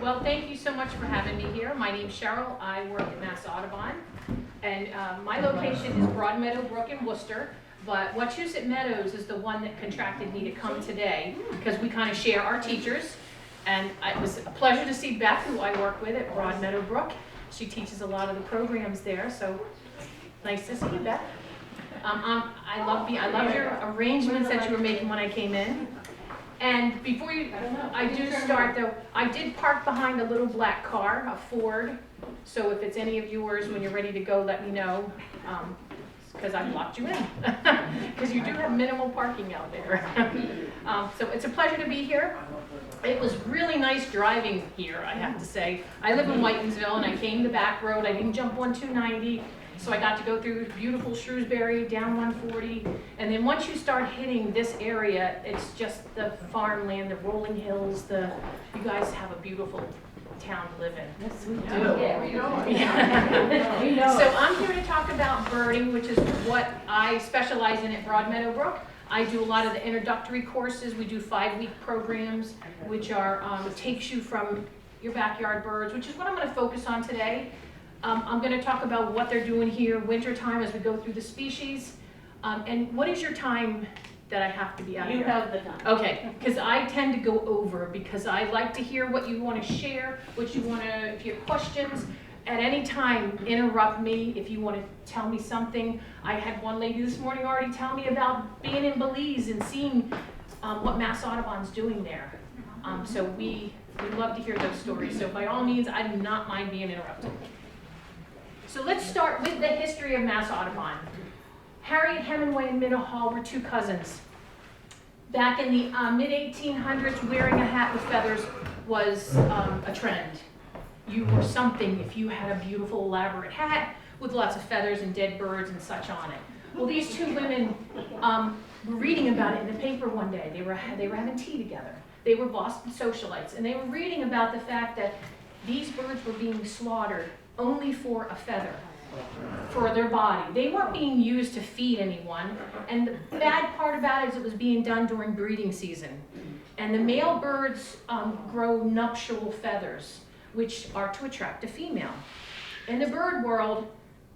Well, thank you so much for having me here. My name's Cheryl. I work at Mass Audubon, and my location is Broadmeadow Brook in Worcester. But Wachusett Meadows is the one that contracted me to come today because we kind of share our teachers. And it was a pleasure to see Beth, who I work with at Broadmeadow Brook. She teaches a lot of the programs there, so nice to see you, Beth. I love your arrangements that you were making when I came in. And before I do start though, I did park behind a little black car, a Ford. So if it's any of yours, when you're ready to go, let me know, because I blocked you in. Because you do have minimal parking out there. So it's a pleasure to be here. It was really nice driving here, I have to say. I live in Whitensville and I came the back road. I didn't jump on 290. So I got to go through beautiful Shrewsbury, down 140, and then once you start hitting this area, it's just the farmland, the rolling hills, you guys have a beautiful town to live in. Yes, we do. Yeah, we know. Yeah. We know. So I'm here to talk about birding, which is what I specialize in at Broadmeadow Brook. I do a lot of the introductory courses. We do 5-week programs, which are takes you from your backyard birds, which is what I'm going to focus on today. I'm going to talk about what they're doing here winter time as we go through the species. And what is your time that I have to be out here? You have the time. Okay, because I tend to go over because I like to hear what you want to share, what you want to, if you have questions, at any time interrupt me if you want to tell me something. I had one lady this morning already tell me about being in Belize and seeing what Mass Audubon's doing there. So we love to hear those stories. So by all means, I do not mind being interrupted. So let's start with the history of Mass Audubon. Harriet Hemingway and Minna Hall were two cousins. Back in the mid-1800s, wearing a hat with feathers was a trend. You were something if you had a beautiful, elaborate hat with lots of feathers and dead birds and such on it. Well, these two women were reading about it in the paper one day. They were having tea together. They were Boston socialites, and they were reading about the fact that these birds were being slaughtered only for a feather, for their body. They weren't being used to feed anyone, and the bad part about it is it was being done during breeding season. And the male birds grow nuptial feathers, which are to attract a female. In the bird world,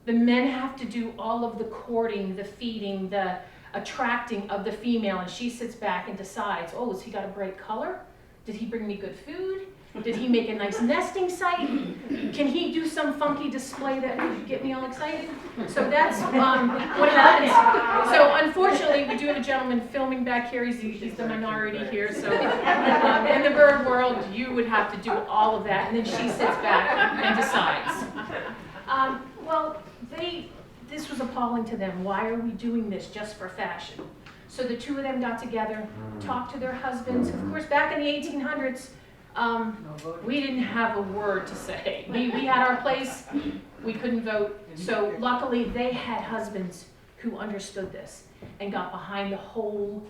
the men have to do all of the courting, the feeding, the attracting of the female, and she sits back and decides, oh, has he got a bright color? Did he bring me good food? Did he make a nice nesting site? Can he do some funky display that would get me all excited? So that's what happens. So unfortunately, we do have a gentleman filming back here. He's the minority here. So in the bird world, you would have to do all of that, and then she sits back and decides. Well, this was appalling to them. Why are we doing this just for fashion? So the two of them got together, talked to their husbands. Of course, back in the 1800s, we didn't have a word to say. We had our place, we couldn't vote. So luckily they had husbands who understood this and got behind the whole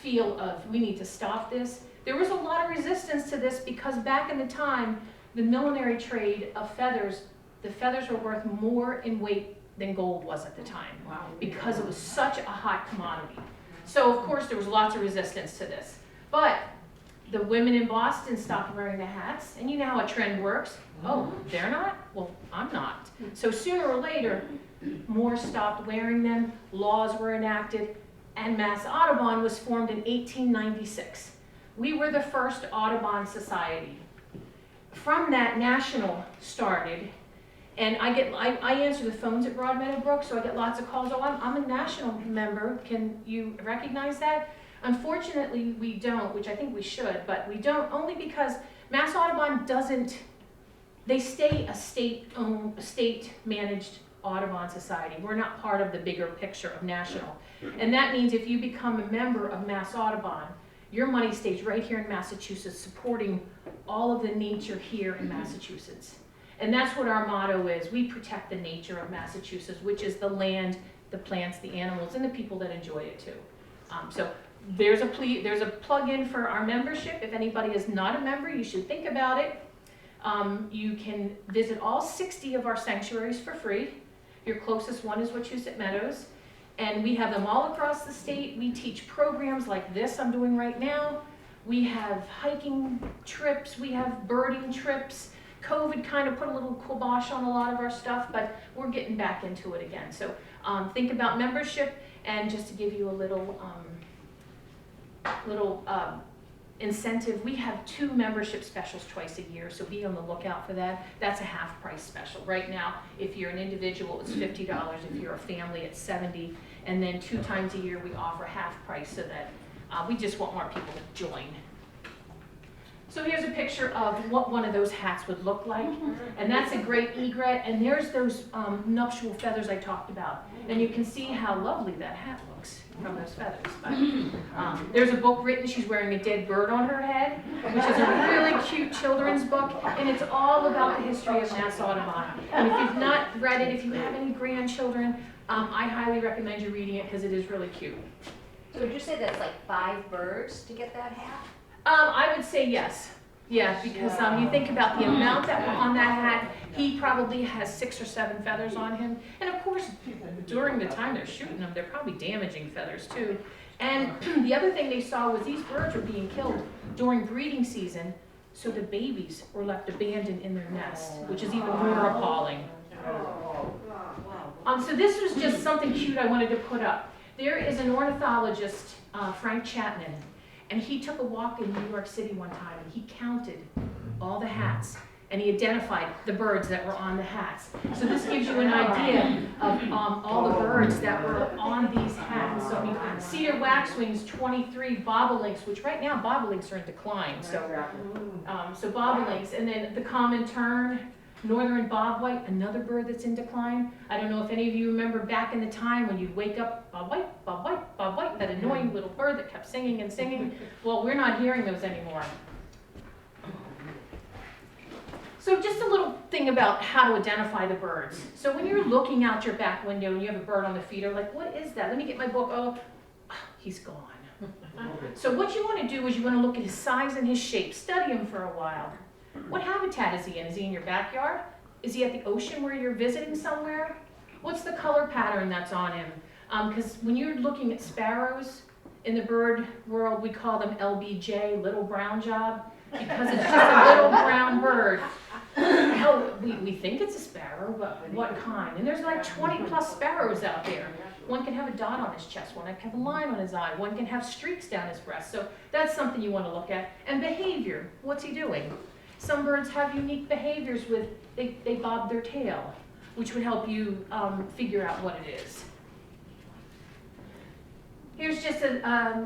feel of we need to stop this. There was a lot of resistance to this because back in the time, the millinery trade of feathers, the feathers were worth more in weight than gold was at the time. Wow. Because it was such a hot commodity. So of course there was lots of resistance to this. But the women in Boston stopped wearing the hats, and you know how a trend works. Oh, they're not? Well, I'm not. So sooner or later, more stopped wearing them, laws were enacted, and Mass Audubon was formed in 1896. We were the first Audubon Society. From that, National started, and I answer the phones at Broadmeadow Brook, so I get lots of calls. Oh, I'm a national member. Can you recognize that? Unfortunately, we don't, which I think we should, but we don't only because Mass Audubon doesn't, they stay a state-managed Audubon Society. We're not part of the bigger picture of national. And that means if you become a member of Mass Audubon, your money stays right here in Massachusetts, supporting all of the nature here in Massachusetts. And that's what our motto is. We protect the nature of Massachusetts, which is the land, the plants, the animals, and the people that enjoy it too. So there's a plug-in for our membership. If anybody is not a member, you should think about it. You can visit all 60 of our sanctuaries for free. Your closest one is Wachusett Meadows. And we have them all across the state. We teach programs like this I'm doing right now. We have hiking trips, we have birding trips. COVID kind of put a little kibosh on a lot of our stuff, but we're getting back into it again. So think about membership, and just to give you a little incentive, we have 2 membership specials twice a year, so be on the lookout for that. That's a half price special. Right now, if you're an individual, it's $50. If you're a family, it's $70. And then 2 times a year, we offer half price so that we just want more people to join. So here's a picture of what one of those hats would look like. And that's a great egret, and there's those nuptial feathers I talked about. And you can see how lovely that hat looks from those feathers. But, there's a book written, she's wearing a dead bird on her head, which is a really cute children's book, and it's all about the history of Mass Audubon. And if you've not read it, if you have any grandchildren, I highly recommend you reading it because it is really cute. So would you say that's like 5 birds to get that hat? I would say yes. Yeah, because you think about the amount that were on that hat, he probably has 6 or 7 feathers on him. And of course, during the time they're shooting them, they're probably damaging feathers too. And the other thing they saw was these birds were being killed during breeding season, so the babies were left abandoned in their nest, which is even more appalling. So this was just something cute I wanted to put up. There is an ornithologist, Frank Chapman, and he took a walk in New York City one time, and he counted all the hats, and he identified the birds that were on the hats. So this gives you an idea of all the birds that were on these hats. So Cedar Wax Wings, 23 bobolinks, which right now bobolinks are in decline. So bobolinks, and then the common tern, northern bobwhite, another bird that's in decline. I don't know if any of you remember back in the time when you'd wake up, bobwhite, bobwhite, bobwhite, that annoying little bird that kept singing and singing. Well, we're not hearing those anymore. So just a little thing about how to identify the birds. So when you're looking out your back window and you have a bird on the feeder, like, what is that? Let me get my book. Oh, he's gone. So what you want to do is you want to look at his size and his shape. Study him for a while. What habitat is he in? Is he in your backyard? Is he at the ocean where you're visiting somewhere? What's the color pattern that's on him? Because when you're looking at sparrows, in the bird world, we call them LBJ, little brown job, because it's just a little brown bird. Hell, we think it's a sparrow, but what kind? And there's like 20 plus sparrows out there. One can have a dot on his chest, one can have a line on his eye, one can have streaks down his breast. So that's something you want to look at. And behavior, what's he doing? Some birds have unique behaviors with, they bob their tail, which would help you figure out what it is. Here's just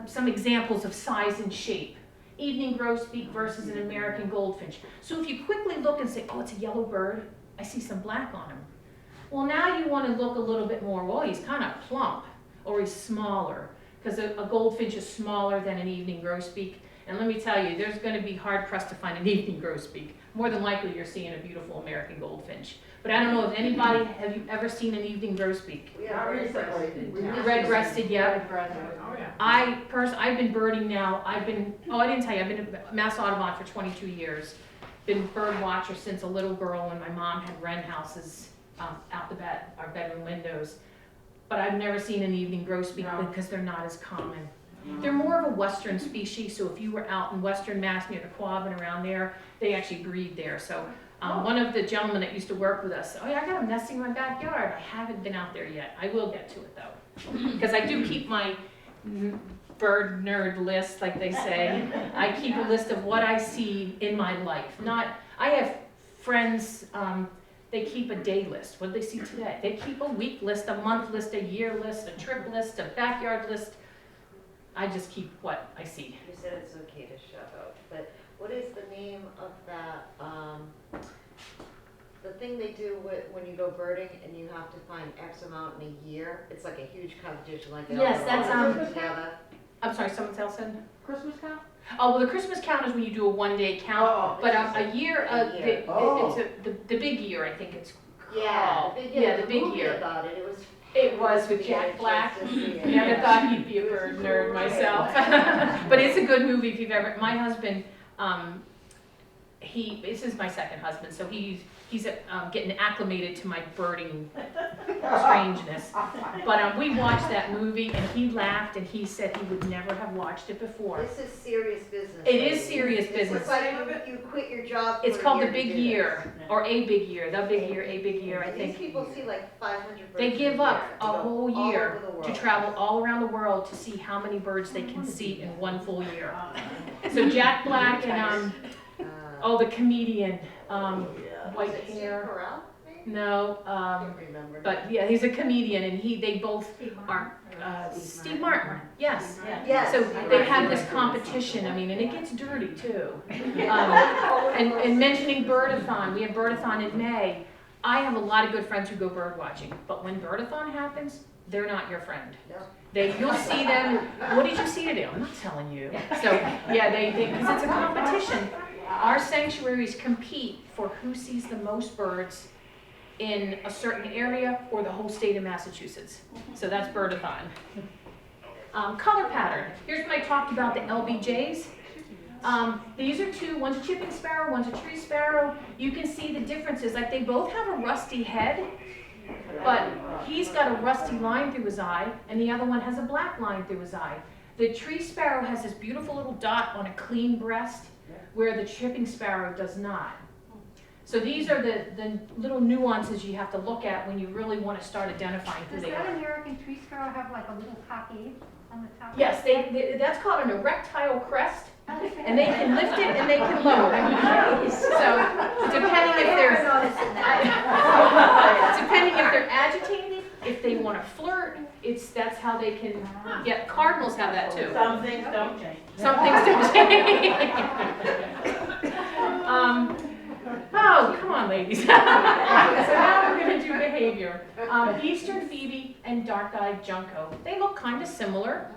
some examples of size and shape. Evening grosbeak versus an American goldfinch. So if you quickly look and say, oh, it's a yellow bird, I see some black on him. Well, now you want to look a little bit more, well, he's kind of plump, or he's smaller, because a goldfinch is smaller than an evening grosbeak. And let me tell you, there's going to be hard-pressed to find an evening grosbeak. More than likely, you're seeing a beautiful American goldfinch. But I don't know if anybody, have you ever seen an evening grosbeak? Yeah, Red-breasted, yeah. Oh, yeah. I've been birding now. I didn't tell you, I've been at Mass Audubon for 22 years. Been bird watcher since a little girl when my mom had wren houses out our bedroom windows. But I've never seen an evening grosbeak because they're not as common. They're more of a western species, so if you were out in western Mass near the Quab and around there, they actually breed there. So one of the gentlemen that used to work with us, oh yeah, I got them nesting in my backyard. I haven't been out there yet. I will get to it though, because I do keep my bird nerd list, like they say. I keep a list of what I see in my life. I have friends, they keep a day list. What did they see today? They keep a week list, a month list, a year list, a trip list, a backyard list. I just keep what I see. You said it's okay to shout out, but what is the name of that, the thing they do when you go birding and you have to find X amount in a year? It's like a huge competition, like yes, that's together. I'm sorry, someone else said? Christmas count? Oh, well, the Christmas count is when you do a one-day count, but a year, it's the big year, I think it's called. Yeah, the big year. About it. It was with Jack Black. Never thought he'd be a bird nerd myself. But it's a good movie if you've ever, my husband, this is my second husband, so he's getting acclimated to my birding strangeness. But we watched that movie, and he laughed, and he said he would never have watched it before. This is serious business. It is serious It's business. like you quit your job. It's for a called year The to Big do Year, or A Big Year, The Big Year, A Big Year, I this. think. These people see like 500 birds. They give a up year a to go whole all year over the world. to travel all around the world to see how many birds they can see in one full year. So Jack Black and the comedian, white Was it Steve hair. Carell, maybe? No, I don't remember. but yeah, he's a comedian, and they both are Steve Martin. Yes. Yes. So they have this competition. I mean, and it gets dirty too. And mentioning Birdathon, we have Birdathon in May. I have a lot of good friends who go bird watching, but when Birdathon happens, they're not your friend. No. You'll see them. What did you see today? I'm not telling you. So yeah, because it's a competition. Our sanctuaries compete for who sees the most birds in a certain area or the whole state of Massachusetts. So that's Birdathon. Color pattern. Here's when I talked about the LBJs. These are two, one's a chipping sparrow, one's a tree sparrow. You can see the differences, like they both have a rusty head, but he's got a rusty line through his eye, and the other one has a black line through his eye. The tree sparrow has this beautiful little dot on a clean breast, where the chipping sparrow does not. So these are the little nuances you have to look at when you really want to start identifying who Does they that are. American tree sparrow have like a little cockade on the top? Yes, that's called an erectile crest, and they can lift it and they can lower it. So depending if they're agitated, if they want to flirt, that's how they can get. Cardinals have that too. Some things don't change. Some things don't change. Oh, come on, ladies. So now we're going to do behavior. Eastern Phoebe and dark-eyed Junko. They look kind of similar,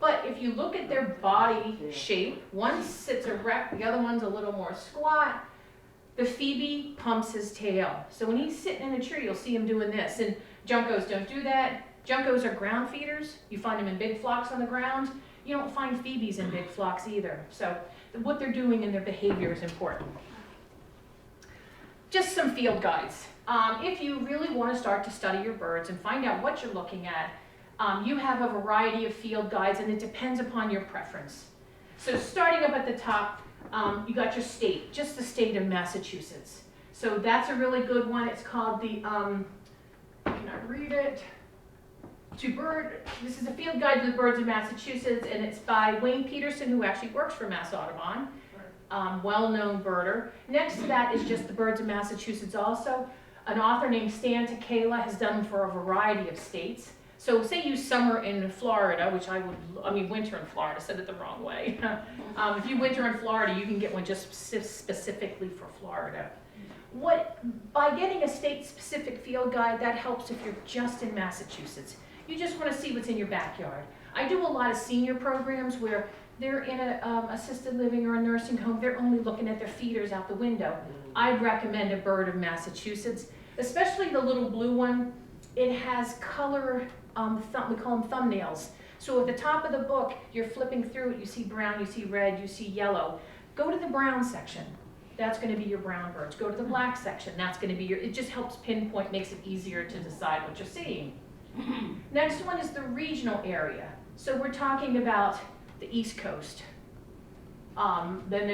but if you look at their body shape, one sits erect, the other one's a little more squat. The Phoebe pumps his tail. So when he's sitting in a tree, you'll see him doing this. And Junkos don't do that. Junkos are ground feeders. You find them in big flocks on the ground. You don't find Phoebes in big flocks either. So what they're doing and their behavior is important. Just some field guides. If you really want to start to study your birds and find out what you're looking at, you have a variety of field guides, and it depends upon your preference. So starting up at the top, you got your state, just the state of Massachusetts. So that's a really good one. It's called the, can I read it? This is a field guide to the birds of Massachusetts, and it's by Wayne Peterson, who actually works for Mass Audubon. Well-known birder. Next to that is just the birds of Massachusetts also. An author named Stan Takela has done them for a variety of states. So say you summer in Florida, which winter in Florida, said it the wrong way. If you winter in Florida, you can get one just specifically for Florida. By getting a state-specific field guide, that helps if you're just in Massachusetts. You just want to see what's in your backyard. I do a lot of senior programs where they're in an assisted living or a nursing home, they're only looking at their feeders out the window. I'd recommend a bird of Massachusetts, especially the little blue one. It has color, we call them thumbnails. So at the top of the book, you're flipping through it, you see brown, you see red, you see yellow. Go to the brown section. That's going to be your brown birds. Go to the black section. That's going to be it just helps pinpoint, makes it easier to decide what you're seeing. Next one is the regional area. So we're talking about the East Coast. Then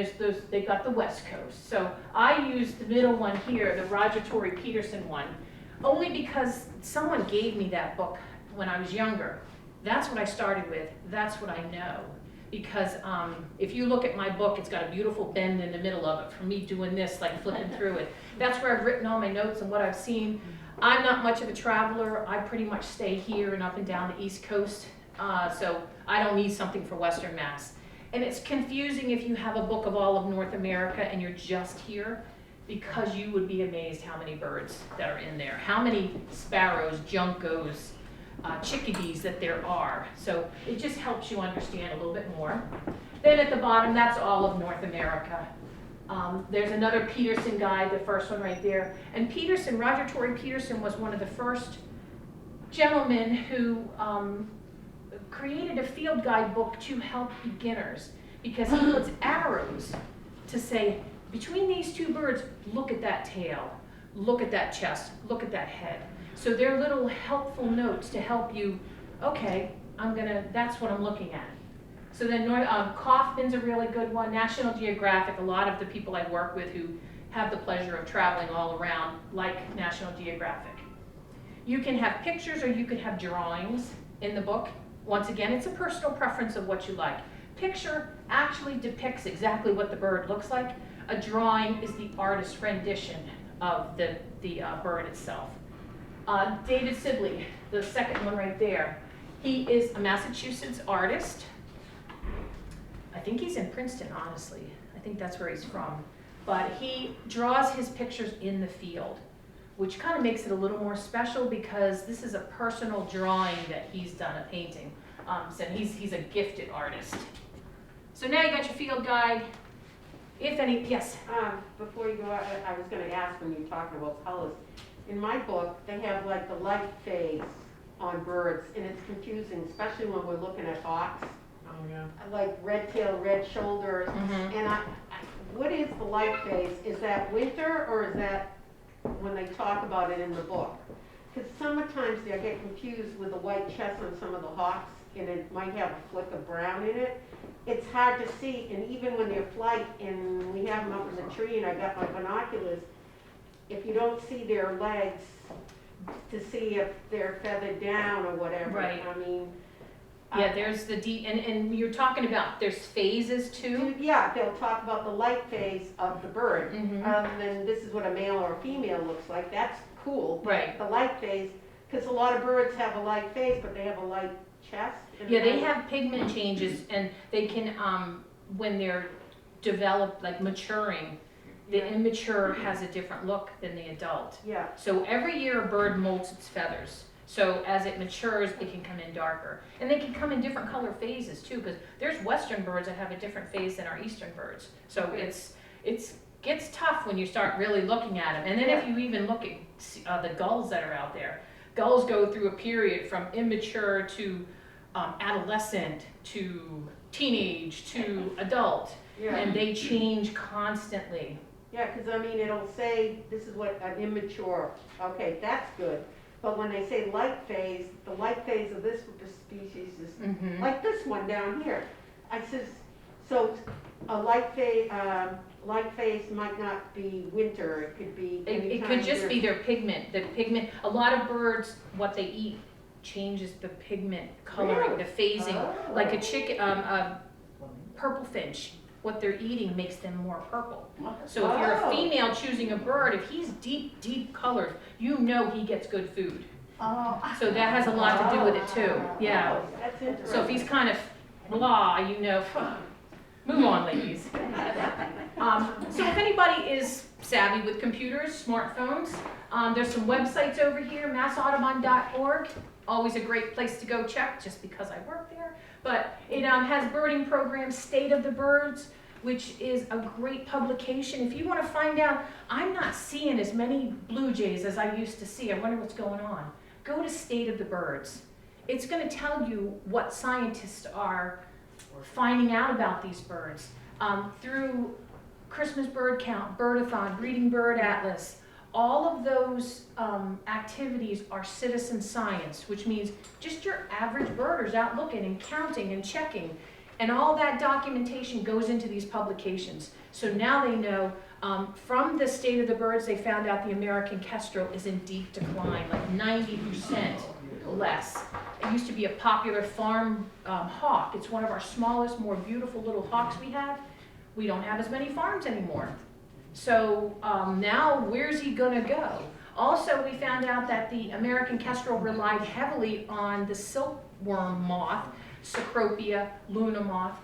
they've got the West Coast. So I use the middle one here, the Roger Torrey Peterson one, only because someone gave me that book when I was younger. That's what I started with. That's what I know. Because if you look at my book, it's got a beautiful bend in the middle of it for me doing this, like flipping through it. That's where I've written all my notes and what I've seen. I'm not much of a traveler. I pretty much stay here and up and down the East Coast. So I don't need something for Western Mass. And it's confusing if you have a book of all of North America and you're just here, because you would be amazed how many birds that are in there, how many sparrows, juncos, chickadees that there are. So it just helps you understand a little bit more. Then at the bottom, that's all of North America. There's another Peterson guide, the first one right there. And Peterson, Roger Torrey Peterson, was one of the first gentlemen who created a field guide book to help beginners, because he puts arrows to say, between these two birds, look at that tail, look at that chest, look at that head. So they're little helpful notes to help you, okay, that's what I'm looking at. So then Kaufman's a really good one. National Geographic, a lot of the people I work with who have the pleasure of traveling all around like National Geographic. You can have pictures or you can have drawings in the book. Once again, it's a personal preference of what you like. Picture actually depicts exactly what the bird looks like. A drawing is the artist's rendition of the bird itself. David Sibley, the second one right there, he is a Massachusetts artist. I think he's in Princeton, honestly. I think that's where he's from. But he draws his pictures in the field, which kind of makes it a little more special because this is a personal drawing that he's done, a painting. So he's a gifted artist. So now you got your field guide. If any, yes? Before you go out, I was going to ask when you're talking about colors. In my book, they have like the light phase on birds, and it's confusing, especially when we're looking at hawks. Oh, yeah. Like red tail, red shoulders, and what is the light phase? Is that winter, or is that when they talk about it in the book? Because sometimes I get confused with the white chest on some of the hawks, and it might have a flick of brown in it. It's hard to see, and even when they're flight, and we have them up in the tree, and I got my binoculars, if you don't see their legs to see if they're feathered down or whatever, Right. I mean. Yeah, there's the and you're talking about, there's phases too? Yeah, they'll talk about the light phase of the bird. Mhm. Then this is what a male or a female looks like. That's cool. Right. The light phase, because a lot of birds have a light phase, but they have a light chest. and Yeah, they then- have pigment changes, and they can, when they're developed, like maturing, the immature has a different look than the adult. Yeah, So every year a bird molts its feathers. So as it matures, it can come in darker. And they can come in different color phases too, because there's western birds that have a different phase than our eastern birds. So it's gets tough when you start really looking at them. And then if you even look at the gulls that are out there, gulls go through a period from immature to adolescent to teenage to adult, yeah. and they change constantly. Yeah, because I mean, it'll say, this is what an immature, okay, that's good. But when they say light phase, the light phase of this species is like this one down here. I says, so a light phase might not be winter, it could be any It time could just during- be their pigment. The pigment, a lot of birds, what they eat changes the pigment coloring, Really? the phasing. Oh. Like a chicken, purple finch, what they're eating makes them more purple. So if you're a Oh. female choosing a bird, if he's deep, deep colored, you know he gets good food. Oh. So that has a lot to do with it too, yeah. Oh, that's interesting. So if he's kind of blah, you know, move on, ladies. So if anybody is savvy with computers, smartphones, there's some websites over here, massaudubon.org. Always a great place to go check, just because I work there. But it has birding programs, State of the Birds, which is a great publication. If you want to find out, I'm not seeing as many blue jays as I used to see. I wonder what's going on. Go to State of the Birds. It's going to tell you what scientists are finding out about these birds through Christmas bird count, birdathon, breeding bird atlas. All of those activities are citizen science, which means just your average birders out looking and counting and checking. And all that documentation goes into these publications. So now they know, from the State of the Birds, they found out the American kestrel is in deep decline, like 90% less. It used to be a popular farm hawk. It's one of our smallest, more beautiful little hawks we have. We don't have as many farms anymore. So now where's he gonna go? Also, we found out that the American kestrel relied heavily on the silkworm moth, Cecropia, Luna moth.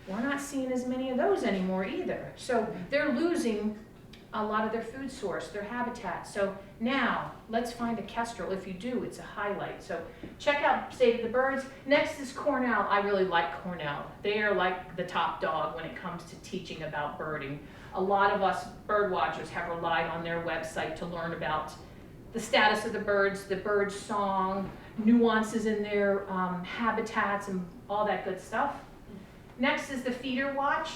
We're not seeing as many of those anymore either. So they're losing a lot of their food source, their habitat. So now, let's find a kestrel. If you do, it's a highlight. So check out State of the Birds. Next is Cornell. I really like Cornell. They are like the top dog when it comes to teaching about birding. A lot of us bird watchers have relied on their website to learn about the status of the bird song, nuances in their habitats, and all that good stuff. Next is the Feeder Watch.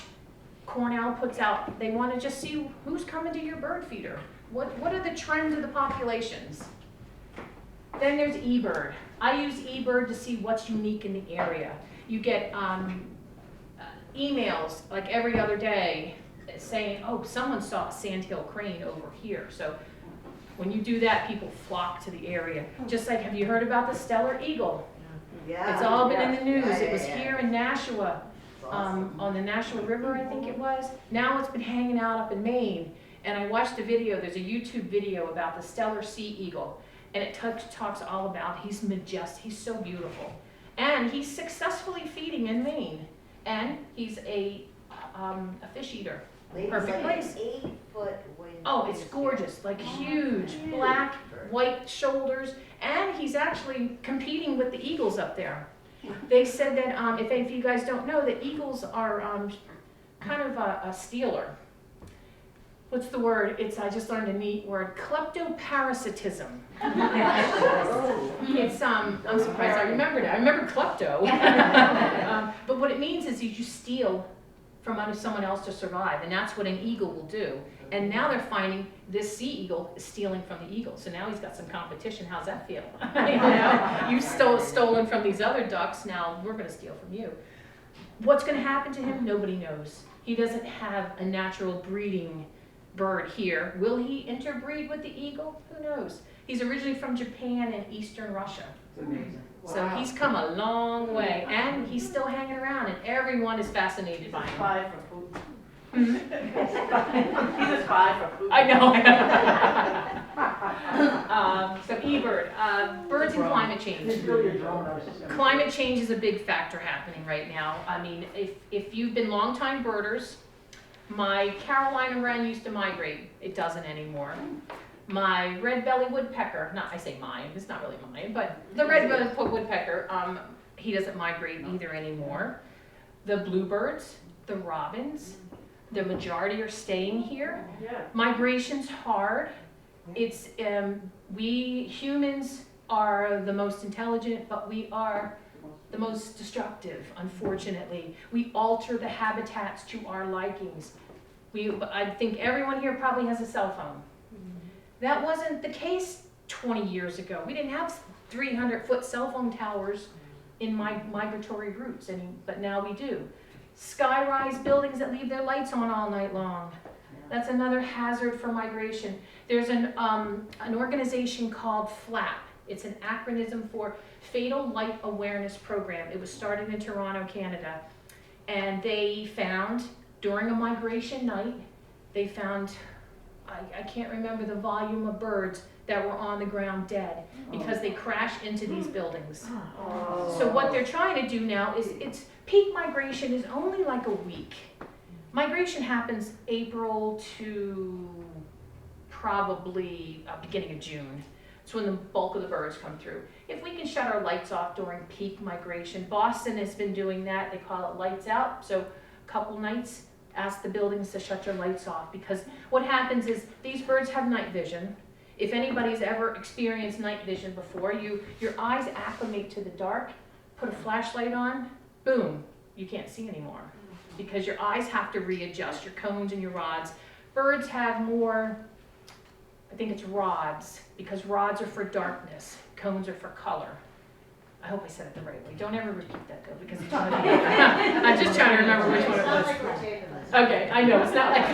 Cornell puts out, they want to just see who's coming to your bird feeder. What are the trends of the populations? Then there's eBird. I use eBird to see what's unique in the area. You get emails like every other day saying, oh, someone saw a sandhill crane over here. So when you do that, people flock to the area. Just like, have you heard about the Stellar Eagle? Yeah. It's all been in the news. Yeah, It was yeah. here in Nashua, on the Nashua River, I think it was. Now it's been hanging out up in Maine. And I watched a video, there's a YouTube video about the Stellar Sea Eagle. And it talks all about, he's majestic, he's so beautiful. And he's successfully feeding in Maine. And he's a fish eater. Ladies, Perfect like place. an 8-foot wing. Oh, it's gorgeous, like huge, black, white shoulders, and he's actually competing with the eagles up there. They said that, if you guys don't know, the eagles are kind of a stealer. What's the word? I just learned a neat word, kleptoparasitism. It's, I'm surprised I remembered it. I remember klepto. But what it means is you steal from under someone else to survive, and that's what an eagle will do. And now they're finding this sea eagle is stealing from the eagle, so now he's got some competition. How's that feel? You know, you've stolen from these other ducks, now we're going to steal from you. What's going to happen to him? Nobody knows. He doesn't have a natural breeding bird here. Will he interbreed with the eagle? Who knows? He's originally from Japan and Eastern Russia. It's amazing. So he's come a long way, and he's still hanging around, and everyone is fascinated by him. Spy for food. Hmm? He's a spy for food. I know. So eBird, birds and climate change. It's really a drone. I was just gonna Climate say. change is a big factor happening right now. I mean, if you've been longtime birders, my Carolina wren used to migrate. It doesn't anymore. My red-bellied woodpecker, I say mine, it's not really mine, but the red-bellied woodpecker, he doesn't migrate either anymore. The bluebirds, the robins, the majority are staying here. Yeah. Migration's hard. It's, we humans are the most intelligent, but we are the most destructive, unfortunately. We alter the habitats to our likings. I think everyone here probably has a cell phone. That wasn't the case 20 years ago. We didn't have 300-foot cell phone towers in migratory routes, but now we do. Sky-rise buildings that leave their lights on all night long. That's another hazard for migration. There's an organization called FLAP. It's an acronym for Fatal Light Awareness Program. It was started in Toronto, Canada. And they found, during a migration night, they found, I can't remember the volume of birds that were on the ground dead because they crashed into these buildings. Oh. So what they're trying to do now is, peak migration is only like a week. Migration happens April to probably beginning of June. It's when the bulk of the birds come through. If we can shut our lights off during peak migration, Boston has been doing that. They call it lights out. So a couple nights, ask the buildings to shut your lights off, because what happens is these birds have night vision. If anybody's ever experienced night vision before, your eyes acclimate to the dark, put a flashlight on, boom, you can't see anymore because your eyes have to readjust, your cones and your rods. Birds have more, I think it's rods, because rods are for darkness, cones are for color. I hope I said it the right way. Don't ever repeat that though, because it's I'm just trying to remember which one it Sounds was. like we're taping this. Okay, I know, it's not like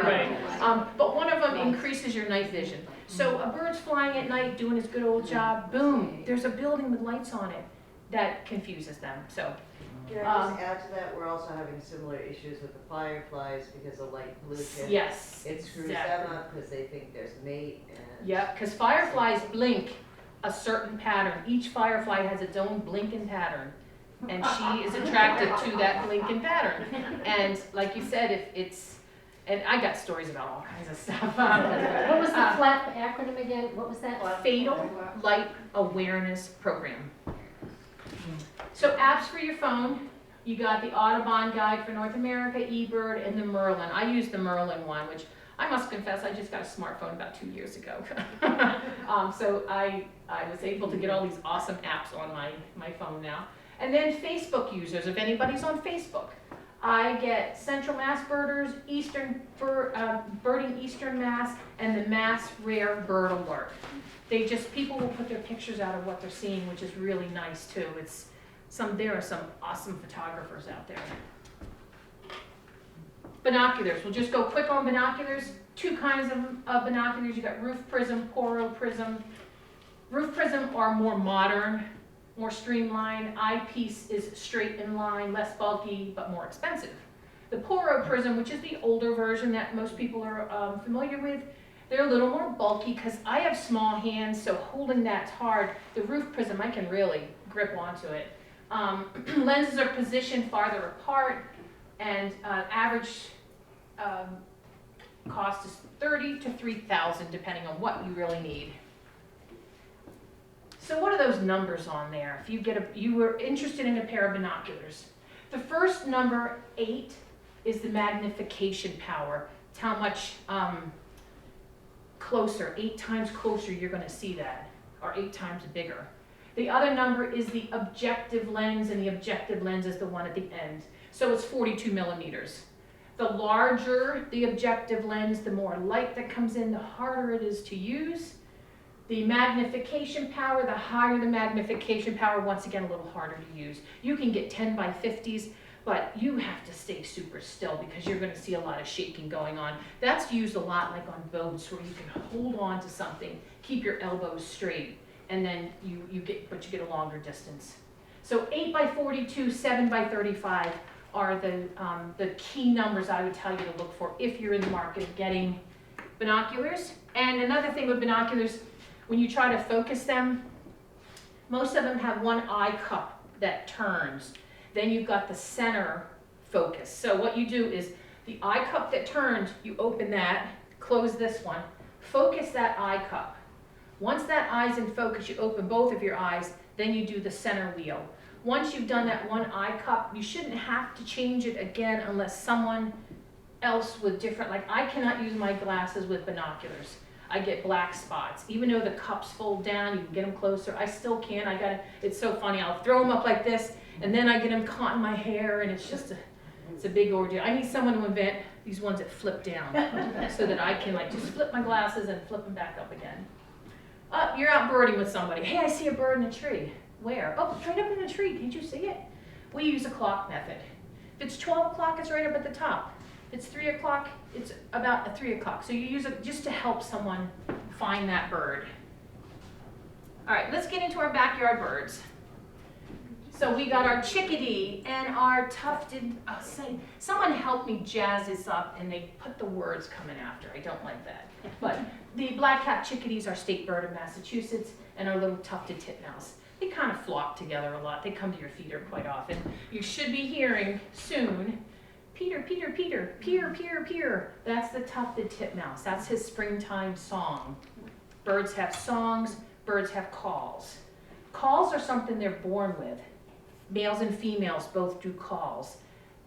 Right. right. But one of them increases your night vision. So a bird's flying at night, doing his good old job, boom, there's a building with lights on it. That confuses them, so. Can I just add to that, we're also having similar issues with the fireflies because of light pollution. Yes, It screws exactly. them up because they think there's mate and. Yep, because fireflies blink a certain pattern. Each firefly has its own blinking pattern. And she is attracted to that blinking pattern. And like you said, if it's, and I got stories about all kinds of stuff. What was the FLAP acronym again? What was that? Fatal Light Awareness Program. So apps for your phone, you got the Audubon Guide for North America, eBird, and the Merlin. I use the Merlin one, which I must confess, I just got a smartphone about 2 years ago. So I was able to get all these awesome apps on my phone now. And then Facebook users, if anybody's on Facebook. I get Central Mass birders, birding Eastern Mass, and the Mass Rare Bird Alert. People will put their pictures out of what they're seeing, which is really nice too. There are some awesome photographers out there. Binoculars, we'll just go quick on binoculars. Two kinds of binoculars. You got roof prism, poro prism. Roof prism are more modern, more streamlined. Eyepiece is straight in line, less bulky, but more expensive. The poro prism, which is the older version that most people are familiar with, they're a little more bulky because I have small hands, so holding that's hard. The roof prism, I can really grip onto it. Lenses are positioned farther apart, and average cost is $30,000 to $3,000 depending on what you really need. So what are those numbers on there? If you were interested in a pair of binoculars, the first number 8 is the magnification power. It's how much closer, 8 times closer you're going to see that, or 8 times bigger. The other number is the objective lens, and the objective lens is the one at the end. So it's 42 millimeters. The larger the objective lens, the more light that comes in, the harder it is to use. The magnification power, the higher the magnification power, once again, a little harder to use. You can get 10 by 50s, but you have to stay super still because you're going to see a lot of shaking going on. That's used a lot like on boats where you can hold on to something, keep your elbows straight, and then you get a longer distance. So 8 by 42, 7 by 35 are the key numbers I would tell you to look for if you're in the market of getting binoculars. And another thing with binoculars, when you try to focus them, most of them have one eye cup that turns. Then you've got the center focus. So what you do is the eye cup that turns, you open that, close this one, focus that eye cup. Once that eye's in focus, you open both of your eyes, then you do the center wheel. Once you've done that one eye cup, you shouldn't have to change it again unless someone else with different, like I cannot use my glasses with binoculars. I get black spots. Even though the cups fold down, you can get them closer, I still can't. It's so funny, I'll throw them up like this, and then I get them caught in my hair, and it's a big ordeal. I need someone to invent these ones that flip down so that I can just flip my glasses and flip them back up again. You're out birding with somebody. Hey, I see a bird in a tree. Where? Oh, it's right up in the tree. Can't you see it? We use a clock method. If it's 12 o'clock, it's right up at the top. If it's 3 o'clock, it's about at 3 o'clock. So you use it just to help someone find that bird. All right, let's get into our backyard birds. So we got our chickadee and our tufted, someone helped me jazz this up and they put the words coming after. I don't like that. But the black-capped chickadees are state bird of Massachusetts, and our little tufted titmouse. They kind of flock together a lot. They come to your feeder quite often. You should be hearing soon, Peter, Peter, Peter, peer, peer, peer. That's the tufted titmouse. That's his springtime song. Birds have songs, birds have calls. Calls are something they're born with. Males and females both do calls.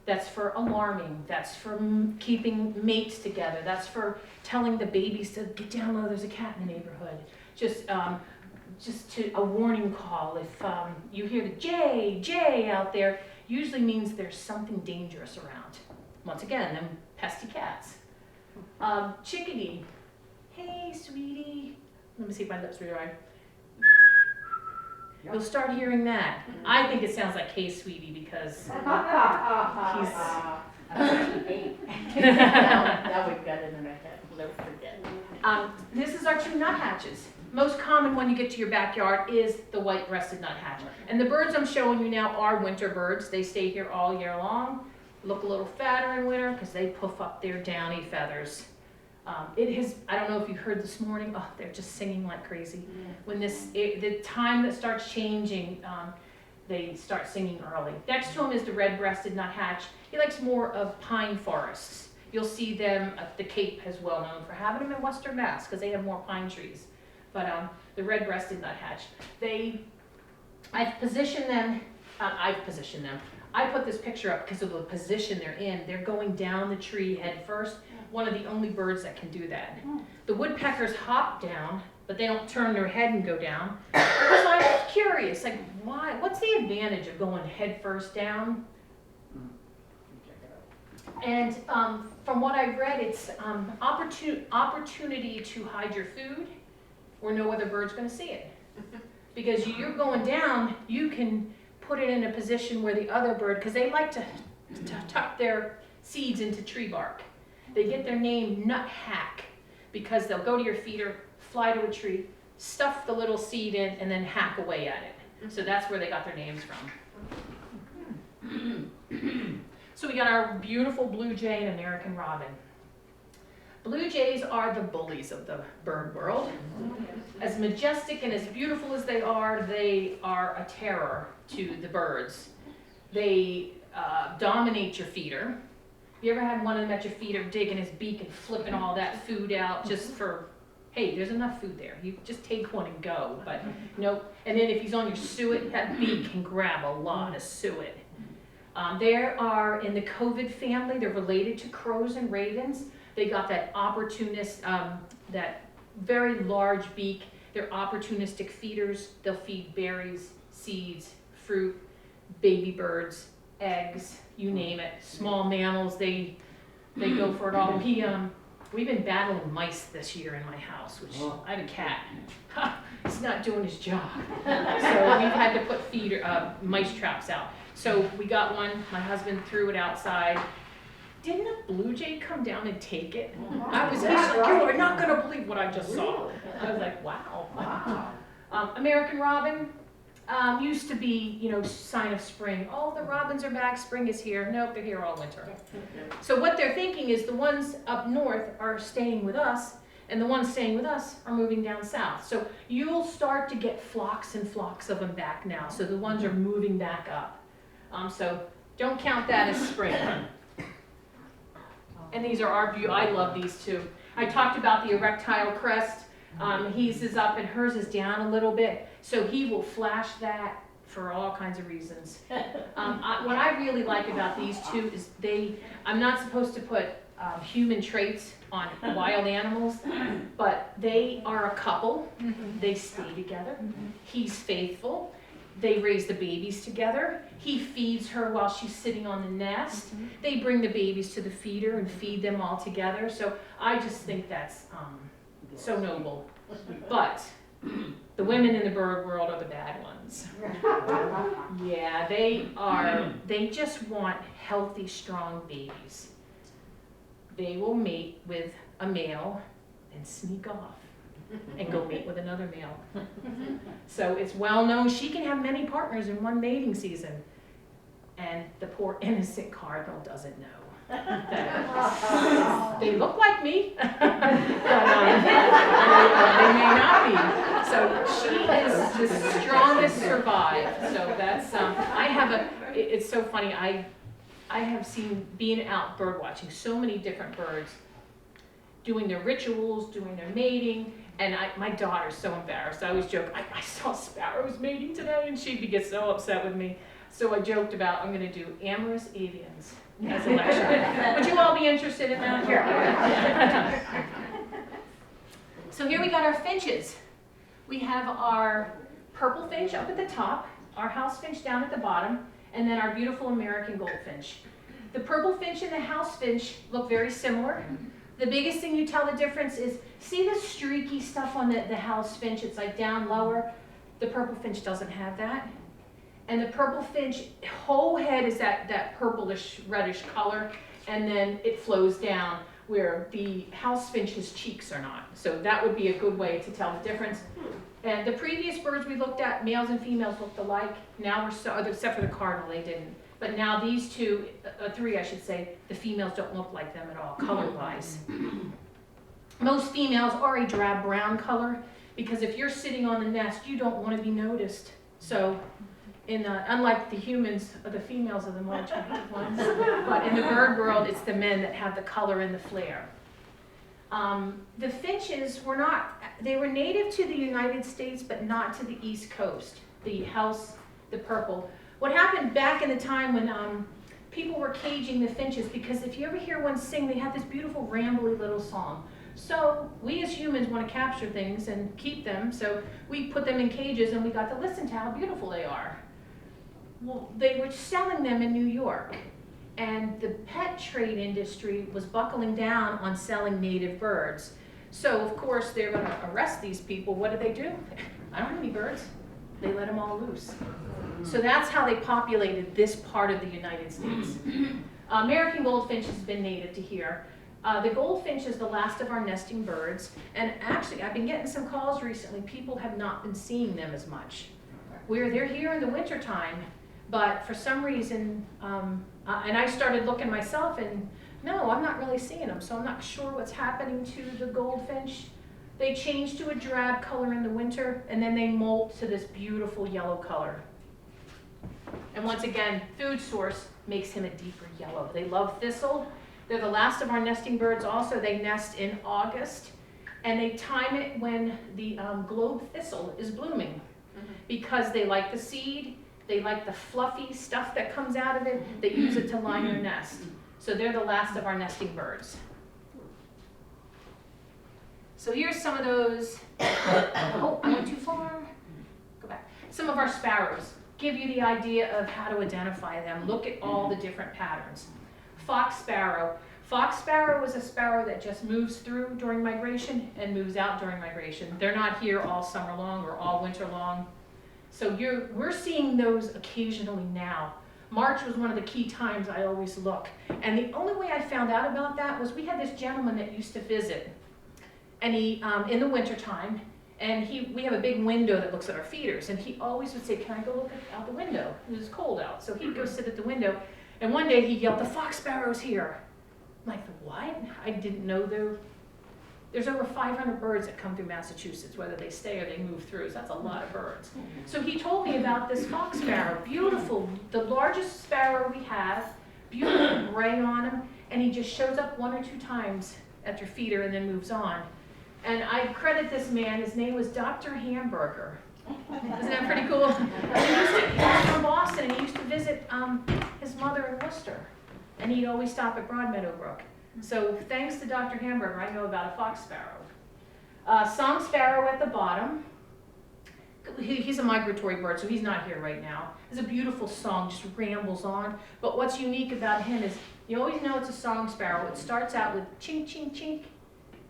That's for alarming, that's for keeping mates together, that's for telling the babies to get down low, there's a cat in the neighborhood. Just a warning call. If you hear the J, J out there, usually means there's something dangerous around. Once again, them pesky cats. Chickadee, hey sweetie. Let me see if my lips are dry. You'll start hearing that. I think it sounds like hey sweetie because he's... Now we've got it in our head. Never forget. This is our 2 nuthatches. Most common when you get to your backyard is the white-breasted nuthatch. And the birds I'm showing you now are winter birds. They stay here all year long. Look a little fatter in winter because they puff up their downy feathers. I don't know if you heard this morning, they're just singing like crazy. When the time that starts changing, they start singing early. Next to him is the red-breasted nuthatch. He likes more of pine forests. You'll see them at the Cape is well known for having them in Western Mass because they have more pine trees. But the red-breasted nuthatch, I've positioned them. I put this picture up because of the position they're in. They're going down the tree head first. One of the only birds that can do that. The woodpeckers hop down, but they don't turn their head and go down. So I was curious, why? What's the advantage of going head first down? And from what I've read, it's opportunity to hide your food where no other bird's gonna see it. Because you're going down, you can put it in a position where the other bird, because they like to tuck their seeds into tree bark. They get their name nuthack because they'll go to your feeder, fly to a tree, stuff the little seed in, and then hack away at it. So that's where they got their names from. So we got our beautiful blue jay and American robin. Blue jays are the bullies of the bird world. As majestic and as beautiful as they are a terror to the birds. They dominate your feeder. You ever had one of them at your feeder digging his beak and flipping all that food out just for, hey, there's enough food there. You just take one and go, but nope. And then if he's on your suet, that beak can grab a lot of suet. They are in the COVID family. They're related to crows and ravens. They got that opportunist, that very large beak. They're opportunistic feeders. They'll feed berries, seeds, fruit, baby birds, eggs, you name it. Small mammals, they go for it all. We've been battling mice this year in my house, which I have a cat. He's not doing his job. So we've had to put mice traps out. So we got one, my husband threw it outside. Didn't a blue jay come down and take it? I was actually like, you are not gonna believe what I just saw. I was like, wow. American robin used to be, sign of spring. Oh, the robins are back, spring is here. Nope, they're here all winter. So what they're thinking is the ones up north are staying with us, and the ones staying with us are moving down south. So you'll start to get flocks and flocks of them back now. So the ones are moving back up. So don't count that as spring. And these are our view. I love these two. I talked about the Erectile Crest. His is up and hers is down a little bit. So he will flash that for all kinds of reasons. What I really like about these two is I'm not supposed to put human traits on wild animals, but they are a couple. They stay together. He's faithful. They raise the babies together. He feeds her while she's sitting on the nest. They bring the babies to the feeder and feed them all together. So I just think that's so noble. But the women in the bird world are the bad ones. Yeah, they just want healthy, strong babies. They will mate with a male and sneak off and go mate with another male. So it's well known she can have many partners in one mating season. And the poor innocent cardinal doesn't know. They look like me, but they may not be. So she is the strongest survive. So that's, it's so funny. I have seen, being out bird watching, so many different birds doing their rituals, doing their mating. And my daughter's so embarrassed. I always joke, I saw sparrows mating today, and she'd get so upset with me. So I joked about I'm going to do amorous avians as a lecture. Would you all be interested in that? Sure. So here we got our finches. We have our purple finch up at the top, our house finch down at the bottom, and then our beautiful American goldfinch. The purple finch and the house finch look very similar. The biggest thing you tell the difference is, see the streaky stuff on the house finch? It's like down lower. The purple finch doesn't have that. And the purple finch, whole head is that purplish, reddish color, and then it flows down where the house finch's cheeks are not. So that would be a good way to tell the difference. And the previous birds we looked at, males and females looked alike. Now except for the cardinal, they didn't. But now these three I should say, the females don't look like them at all, color-wise. Most females are a drab brown color, because if you're sitting on the nest, you don't want to be noticed. So, unlike the humans, the females are the more attractive ones. But in the bird world, it's the men that have the color and the flair. The finches they were native to the United States, but not to the East Coast. The purple. What happened back in the time when people were caging the finches, because if you ever hear one sing, they have this beautiful rambly little song. So we as humans want to capture things and keep them, so we put them in cages and we got to listen to how beautiful they are. Well, they were selling them in New York, and the pet trade industry was buckling down on selling native birds. So of course they're gonna arrest these people. What do? I don't have any birds. They let them all loose. So that's how they populated this part of the United States. American goldfinch has been native to here. The goldfinch is the last of our nesting birds, and actually I've been getting some calls recently. People have not been seeing them as much. They're here in the wintertime, but for some reason, and I started looking myself, and no, I'm not really seeing them, so I'm not sure what's happening to the goldfinch. They change to a drab color in the winter, and then they molt to this beautiful yellow color. And once again, food source makes him a deeper yellow. They love thistle. They're the last of our nesting birds also. They nest in August, and they time it when the globe thistle is blooming, because they like the seed, they like the fluffy stuff that comes out of it, they use it to line their nest. So they're the last of our nesting birds. So here's some of those, oh, I went too far, go back. Some of our sparrows, give you the idea of how to identify them. Look at all the different patterns. Fox sparrow. Fox sparrow is a sparrow that just moves through during migration and moves out during migration. They're not here all summer long or all winter long. So we're seeing those occasionally now. March was one of the key times I always look. And the only way I found out about that was we had this gentleman that used to visit, and he, in the wintertime, and we have a big window that looks at our feeders, and he always would say, can I go look out the window? It was cold out, so he'd go sit at the window, and one day he yelled, the fox sparrow's here. I'm like, what? I didn't know there's over 500 birds that come through Massachusetts, whether they stay or they move through, so that's a lot of birds. So he told me about this fox sparrow, beautiful, the largest sparrow we have, beautiful gray on him, and he just shows up 1 or 2 times at your feeder and then moves on. And I credit this man, his name was Dr. Hamburger. Isn't that pretty cool? He was from Boston, and he used to visit his mother in Worcester, and he'd always stop at Broadmeadow Brook. So thanks to Dr. Hamburger, I know about a fox sparrow. Song sparrow at the bottom. He's a migratory bird, so he's not here right now. It's a beautiful song, just rambles on. But what's unique about him is you always know it's a song sparrow. It starts out with chink, chink, chink,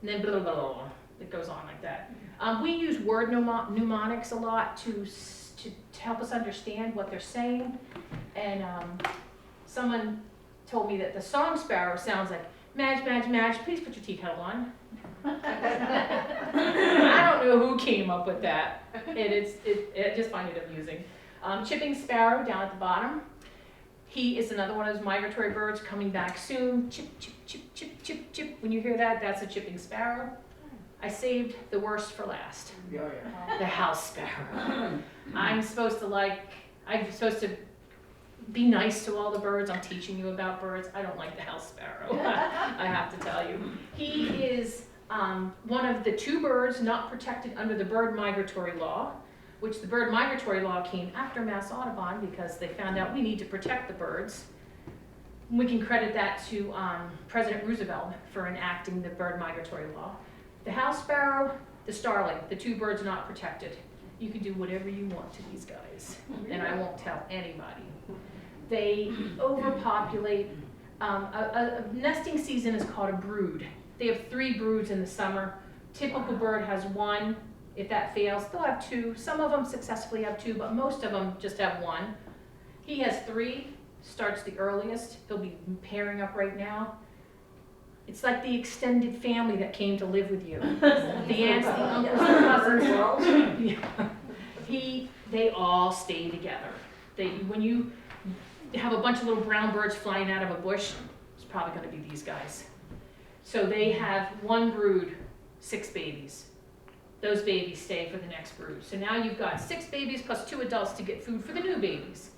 and then blah, blah, blah. It goes on like that. We use word mnemonics a lot to help us understand what they're saying. And someone told me that the song sparrow sounds like, Madge, Madge, Madge, please put your tea kettle on. I don't know who came up with that. I just find it amusing. Chipping sparrow down at the bottom. He is another one of those migratory birds coming back soon. Chip, chip, chip, chip, chip, chip. When you hear that, that's a chipping sparrow. I saved the worst for last. The house sparrow. I'm supposed to be nice to all the birds. I'm teaching you about birds. I don't like the house sparrow, I have to tell you. He is one of the 2 birds not protected under the bird migratory law, which the bird migratory law came after Mass Audubon because they found out we need to protect the birds. We can credit that to President Roosevelt for enacting the bird migratory law. The house sparrow, the starling, the 2 birds not protected. You can do whatever you want to these guys, and I won't tell anybody. They overpopulate. A nesting season is called a brood. They have 3 broods in the summer. Typical bird has 1. If that fails, they'll have 2. Some of them successfully have 2, but most of them just have 1. He has 3, starts the earliest. He'll be pairing up right now. It's like the extended family that came to live with you. The aunts, the uncles, the cousins. They all stay together. When you have a bunch of little brown birds flying out of a bush, it's probably going to be these guys. So they have 1 brood, 6 babies. Those babies stay for the next brood. So now you've got 6 babies plus 2 adults to get food for the new babies.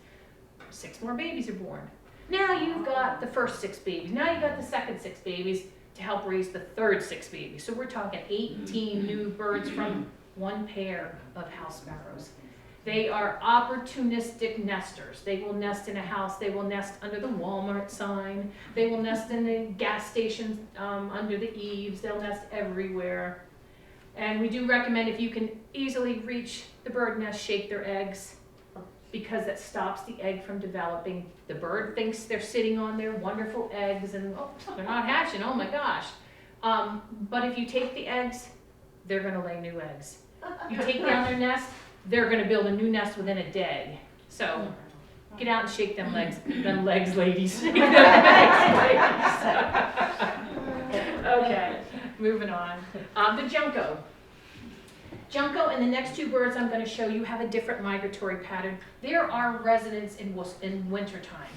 6 more babies are born. Now you've got the first 6 babies. Now you've got the second 6 babies to help raise the third 6 babies. So we're talking 18 new birds from 1 pair of house sparrows. They are opportunistic nesters. They will nest in a house. They will nest under the Walmart sign. They will nest in the gas stations under the eaves. They'll nest everywhere. And we do recommend if you can easily reach the bird nest, shake their eggs. because that stops the egg from developing. The bird thinks they're sitting on their wonderful eggs and, oh, they're not hatching, oh my gosh. But if you take the eggs, they're gonna lay new eggs. You take down their nest, they're gonna build a new nest within a day. So get out and shake them legs, ladies. Shake them legs, ladies. Okay, moving on. The Junko. Junko and the next two birds I'm going to show you have a different migratory pattern. There are residents in wintertime.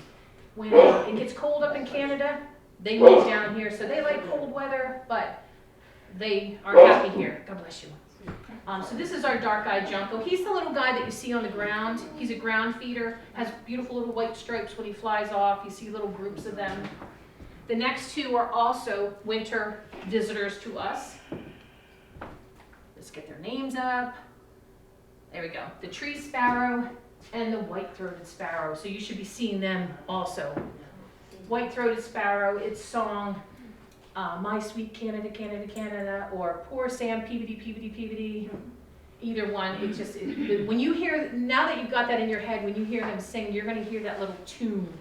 When it gets cold up in Canada, they move down here, so they like cold weather, but they are happy here. God bless you. So this is our dark-eyed Junko. He's the little guy that you see on the ground. He's a ground feeder, has beautiful little white stripes when he flies off. You see little groups of them. The next two are also winter visitors to us. Let's get their names up. There we go. The tree sparrow and the white-throated sparrow. So you should be seeing them also. White-throated sparrow, its song, My Sweet Canada, Canada, Canada, or Poor Sam, Peabody, Peabody, Peabody. Either one, when you hear, now that you've got that in your head, when you hear them sing, you're going to hear that little tune.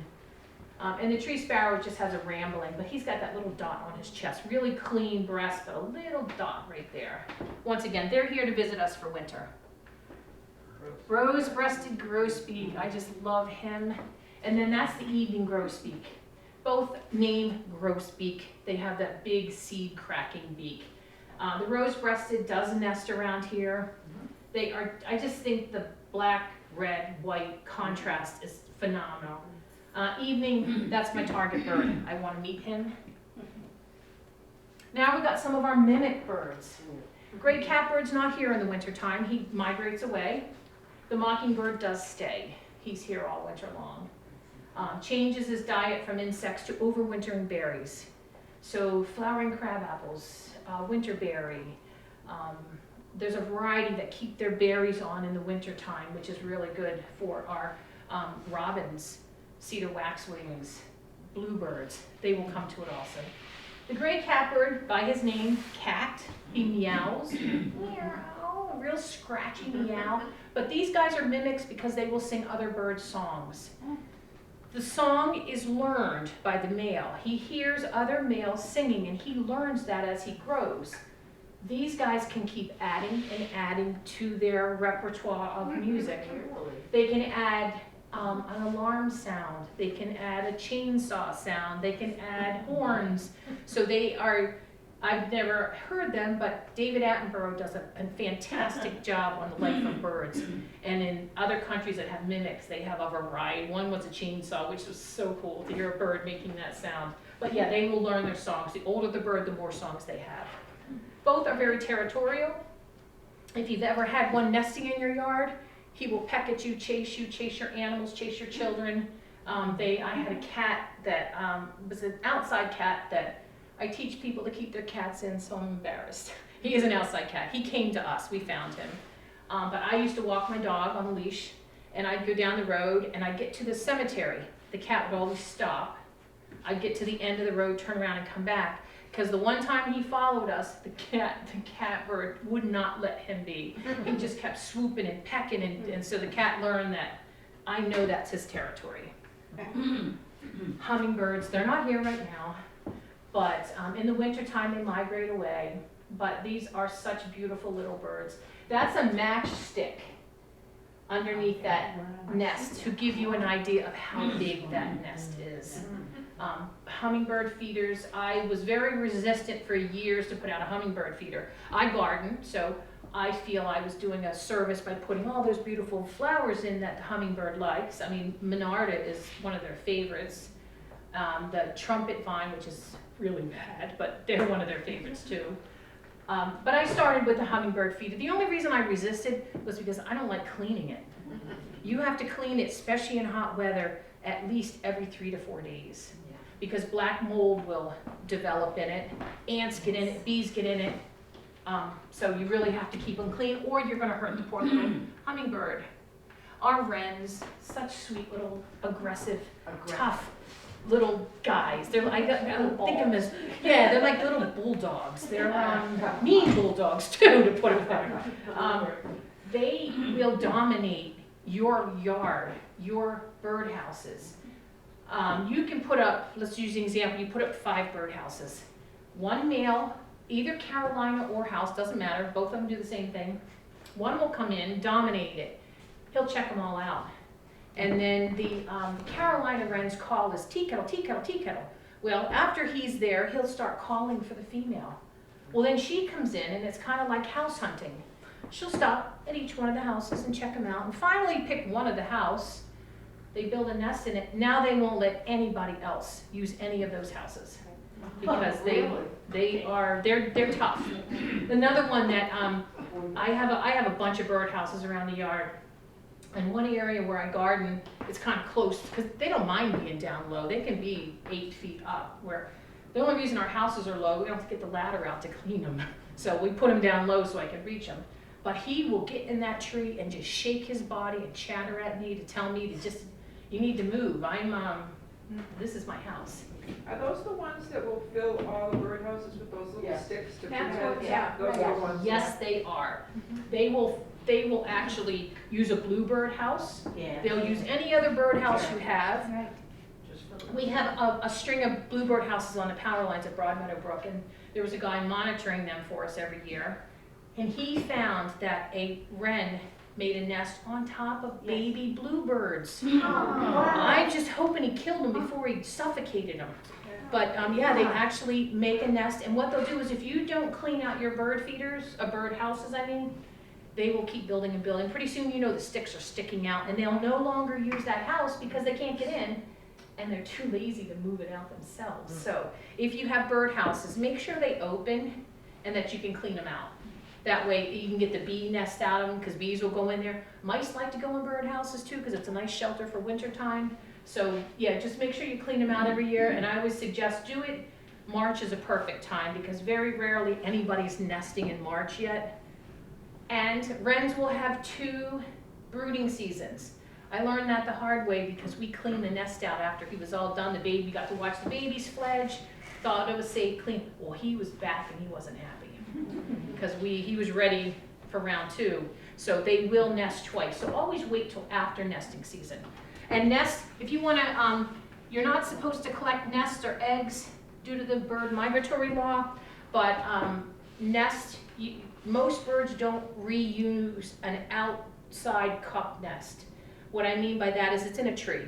And the tree sparrow just has a rambling, but he's got that little dot on his chest. Really clean breast, but a little dot right there. Once again, they're here to visit us for winter. Rose-breasted grosbeak, I just love him. And then that's the evening grosbeak. Both name grosbeak. They have that big seed-cracking beak. The rose-breasted does nest around here. They are, I just think the black, red, white contrast is phenomenal. Evening, that's my target bird. I want to meet him. Now we've got some of our mimic birds. Gray catbird's not here in the wintertime. He migrates away. The mockingbird does stay. He's here all winter long. Changes his diet from insects to overwintering berries. So flowering crabapples, winterberry. There's a variety that keep their berries on in the wintertime, which is really good for our robins. Cedar Wax Wings, Bluebirds, they will come to it also. The gray catbird, by his name, Cat, he meows, meow, a real scratchy meow. But these guys are mimics because they will sing other birds' songs. The song is learned by the male. He hears other males singing and he learns that as he grows. These guys can keep adding and adding to their repertoire of music. They can add an alarm sound, they can add a chainsaw sound, they can add horns. So they are, I've never heard them, but David Attenborough does a fantastic job on the life of birds. And in other countries that have mimics, they have a variety. One was a chainsaw, which was so cool to hear a bird making that sound. But yeah, they will learn their songs. The older the bird, the more songs they have. Both are very territorial. If you've ever had one nesting in your yard, he will peck at you, chase your animals, chase your children. I had a cat that was an outside cat that I teach people to keep their cats in, so I'm embarrassed. He is an outside cat. He came to us, we found him. But I used to walk my dog on a leash, and I'd go down the road, and I'd get to the cemetery. The cat would always stop. I'd get to the end of the road, turn around, and come back. Because the one time he followed us, the catbird would not let him be. He just kept swooping and pecking, and so the cat learned that I know that's his territory. Hummingbirds, they're not here right now, but in the wintertime they migrate away. But these are such beautiful little birds. That's a matchstick underneath that nest to give you an idea of how big that nest is. Hummingbird feeders, I was very resistant for years to put out a hummingbird feeder. I garden, so I feel I was doing a service by putting all those beautiful flowers in that the hummingbird likes. I mean, Monarda is one of their favorites. The trumpet vine, which is really bad, but they're one of their favorites too. But I started with the hummingbird feeder. The only reason I resisted was because I don't like cleaning it. You have to clean it, especially in hot weather, at least every 3 to 4 days. Because black mold will develop in it, ants get in it, bees get in it. So you really have to keep them clean or you're gonna hurt the poor little hummingbird. Our wrens, such sweet little aggressive, tough little guys. They're I think of them as, yeah, they're like little bulldogs. They're mean bulldogs too, to put it better. They will dominate your yard, your birdhouses. You can put up, let's use an example, you put up 5 birdhouses. One male, either Carolina or house, doesn't matter, both of them do the same thing. One will come in, dominate it. He'll check them all out. And then the Carolina wren's call is tea kettle, tea kettle, tea kettle. Well, after he's there, he'll start calling for the female. Well, then she comes in, and it's kind of like house hunting. She'll stop at each one of the houses and check them out, and finally pick one of the house. They build a nest in it. Now they won't let anybody else use any of those houses because they're tough. Another one that I have a bunch of birdhouses around the yard. And one area where I garden, it's kind of close, because they don't mind being down low. They can be 8 feet up, where the only reason our houses are low, we don't have to get the ladder out to clean them. So we put them down low so I can reach them. But he will get in that tree and just shake his body and chatter at me to tell me to just, you need to move. This is my house. Are those the ones that will fill all the birdhouses with those little sticks to That's prevent? what- yeah, Those are the ones. Yes, they are. They will actually use a bluebird house. Yeah. They'll use any other birdhouse you have. Right. Just for the- We have a string of bluebird houses on the power lines at Broadmeadow Brook, and there was a guy monitoring them for us every year. And he found that a wren made a nest on top of baby bluebirds. I'm just hoping he killed them before he suffocated them. But yeah, they actually make a nest, and what they'll do is if you don't clean out your bird feeders, bird houses, I mean, they will keep building and building. Pretty soon, you know, the sticks are sticking out, and they'll no longer use that house because they can't get in, and they're too lazy to move it out themselves. So if you have bird houses, make sure they open and that you can clean them out. That way you can get the bee nest out of them, because bees will go in there. Mice like to go in bird houses too, because it's a nice shelter for winter time. So yeah, just make sure you clean them out every year, and I always suggest do it. March is a perfect time, because very rarely anybody's nesting in March yet. And wrens will have 2 brooding seasons. I learned that the hard way because we cleaned the nest out after he was all done. The baby got to watch the babies fledge, thought it was safe, clean. Well, he was back and he wasn't happy because he was ready for round 2. So they will nest twice. So always wait till after nesting season. And nest, if you want to, you're not supposed to collect nests or eggs due to the bird migratory law, but most birds don't reuse an outside cup nest. What I mean by that is it's in a tree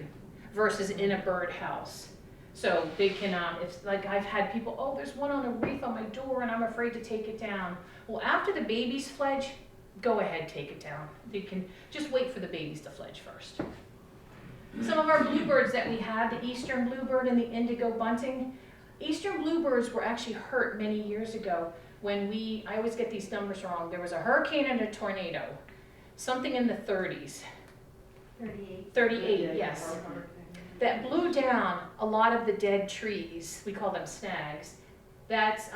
versus in a bird house. So they can, if like I've had people, oh, there's one on a wreath on my door and I'm afraid to take it down. Well, after the babies fledge, go ahead, take it down. You can just wait for the babies to fledge first. Some of our bluebirds that we have, the eastern bluebird and the indigo bunting. Eastern bluebirds were actually hurt many years ago when I always get these numbers wrong. There was a hurricane and a tornado, something in the 30s. 38, yes. That blew down a lot of the dead trees. We call them snags. That's,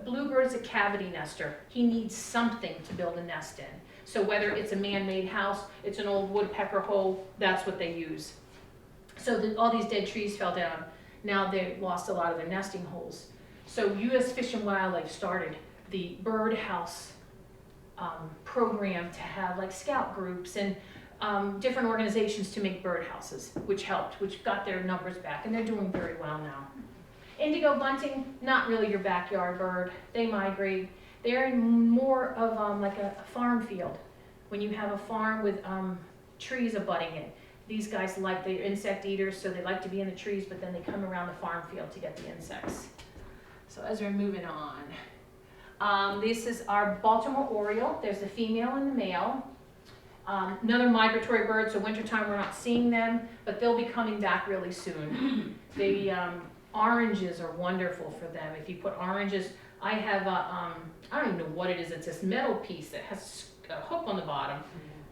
bluebird's a cavity nester. He needs something to build a nest in. So whether it's a man-made house, it's an old woodpecker hole, that's what they use. So all these dead trees fell down. Now they lost a lot of their nesting holes. So U.S. Fish and Wildlife started the bird house program to have like scout groups and different organizations to make bird houses, which helped, which got their numbers back, and they're doing very well now. Indigo bunting, not really your backyard bird. They migrate. They're more of like a farm field. When you have a farm with trees abutting it, these guys they're insect eaters, so they like to be in the trees, but then they come around the farm field to get the insects. So as we're moving on, this is our Baltimore Oriole. There's the female and the male. Another migratory bird, so wintertime we're not seeing them, but they'll be coming back really soon. Oranges are wonderful for them. If you put oranges, I have I don't even know what it is, it's this metal piece that has a hook on the bottom.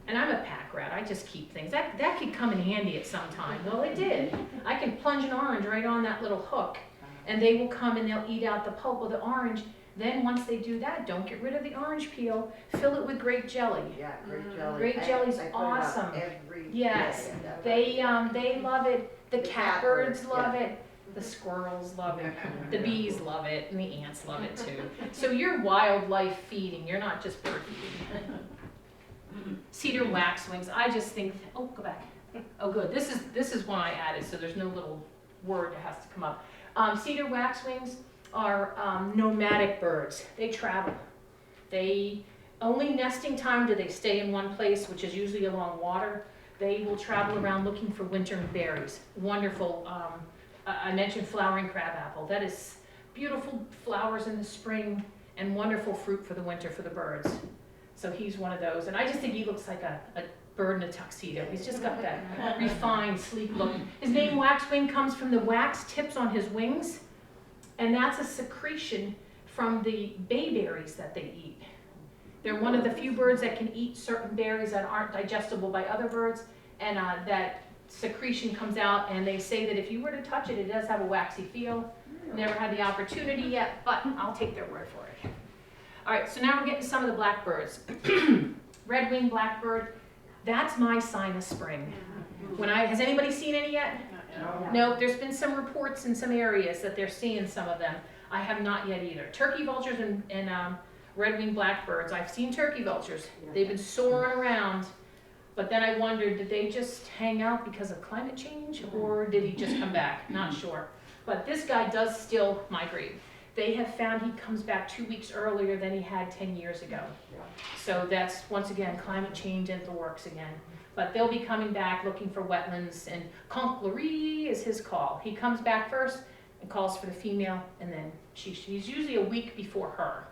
And I'm a pack rat, I just keep things. That could come in handy at some time. Well, it did. I can plunge an orange right on that little hook, and they will come and they'll eat out the pulp of the orange. Then once they do that, don't get rid of the orange peel, fill it with grape jelly. Yeah, grape jelly. Grape jelly's I put it awesome. up every Yes, day. they love it. The The catbirds catbirds, love yeah. it. The squirrels love it. The bees love it, and the ants love it too. So you're wildlife feeding. You're not just bird feeding. Cedar Wax Wings, I just think, oh, go back. Oh, good, this is one I added, so there's no little word that has to come up. Cedar Wax Wings are nomadic birds. They travel. They, only nesting time do they stay in one place, which is usually along water. They will travel around looking for winter berries. Wonderful, I mentioned flowering crabapple. That is beautiful flowers in the spring and wonderful fruit for the winter for the birds. So he's one of those, and I just think he looks like a bird in a tuxedo. He's just got that refined, sleek look. His name Waxwing comes from the wax tips on his wings, and that's a secretion from the bayberries that they eat. They're one of the few birds that can eat certain berries that aren't digestible by other birds, and that secretion comes out, and they say that if you were to touch it, it does have a waxy feel. Never had the opportunity yet, but I'll take their word for it. All right, so now we're getting to some of the blackbirds. Red-winged blackbird, that's my sign of spring. Has anybody seen any yet? No, there's been some reports in some areas that they're seeing some of them. I have not yet either. Turkey vultures and red-winged blackbirds, I've seen turkey vultures. They've been soaring around, but then I wondered, did they just hang out because of climate change, or did he just come back? Not sure. But this guy does still migrate. They have found he comes back 2 weeks earlier than he had 10 years ago. So that's, once again, climate change at the works again. But they'll be coming back looking for wetlands, and conclerie is his call. He comes back first and calls for the female, and then he's usually a week before her.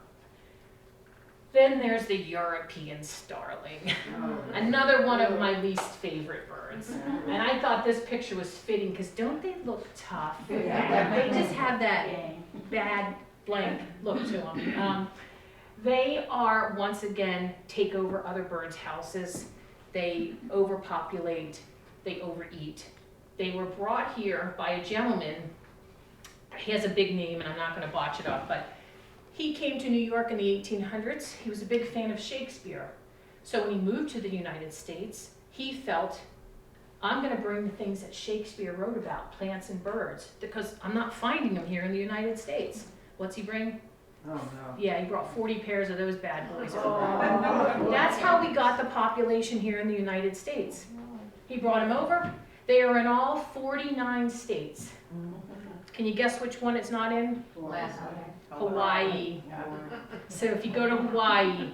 Then there's the European starling, another one of my least favorite birds. And I thought this picture was fitting, because don't they look tough? They just have that bad blank look to them. They are, once again, take over other birds' houses. They overpopulate, they overeat. They were brought here by a gentleman. He has a big name, and I'm not going to botch it up, but he came to New York in the 1800s. He was a big fan of Shakespeare. So when he moved to the United States, he felt, I'm going to bring the things that Shakespeare wrote about, plants and birds, because I'm not finding them here in the United States. What's he bring? Oh, no. Yeah, he brought 40 pairs of those bad boys over. That's how we got the population here in the United States. He brought them over. They are in all 49 states. Can you guess which one it's not in? Hawaii. So if you go to Hawaii,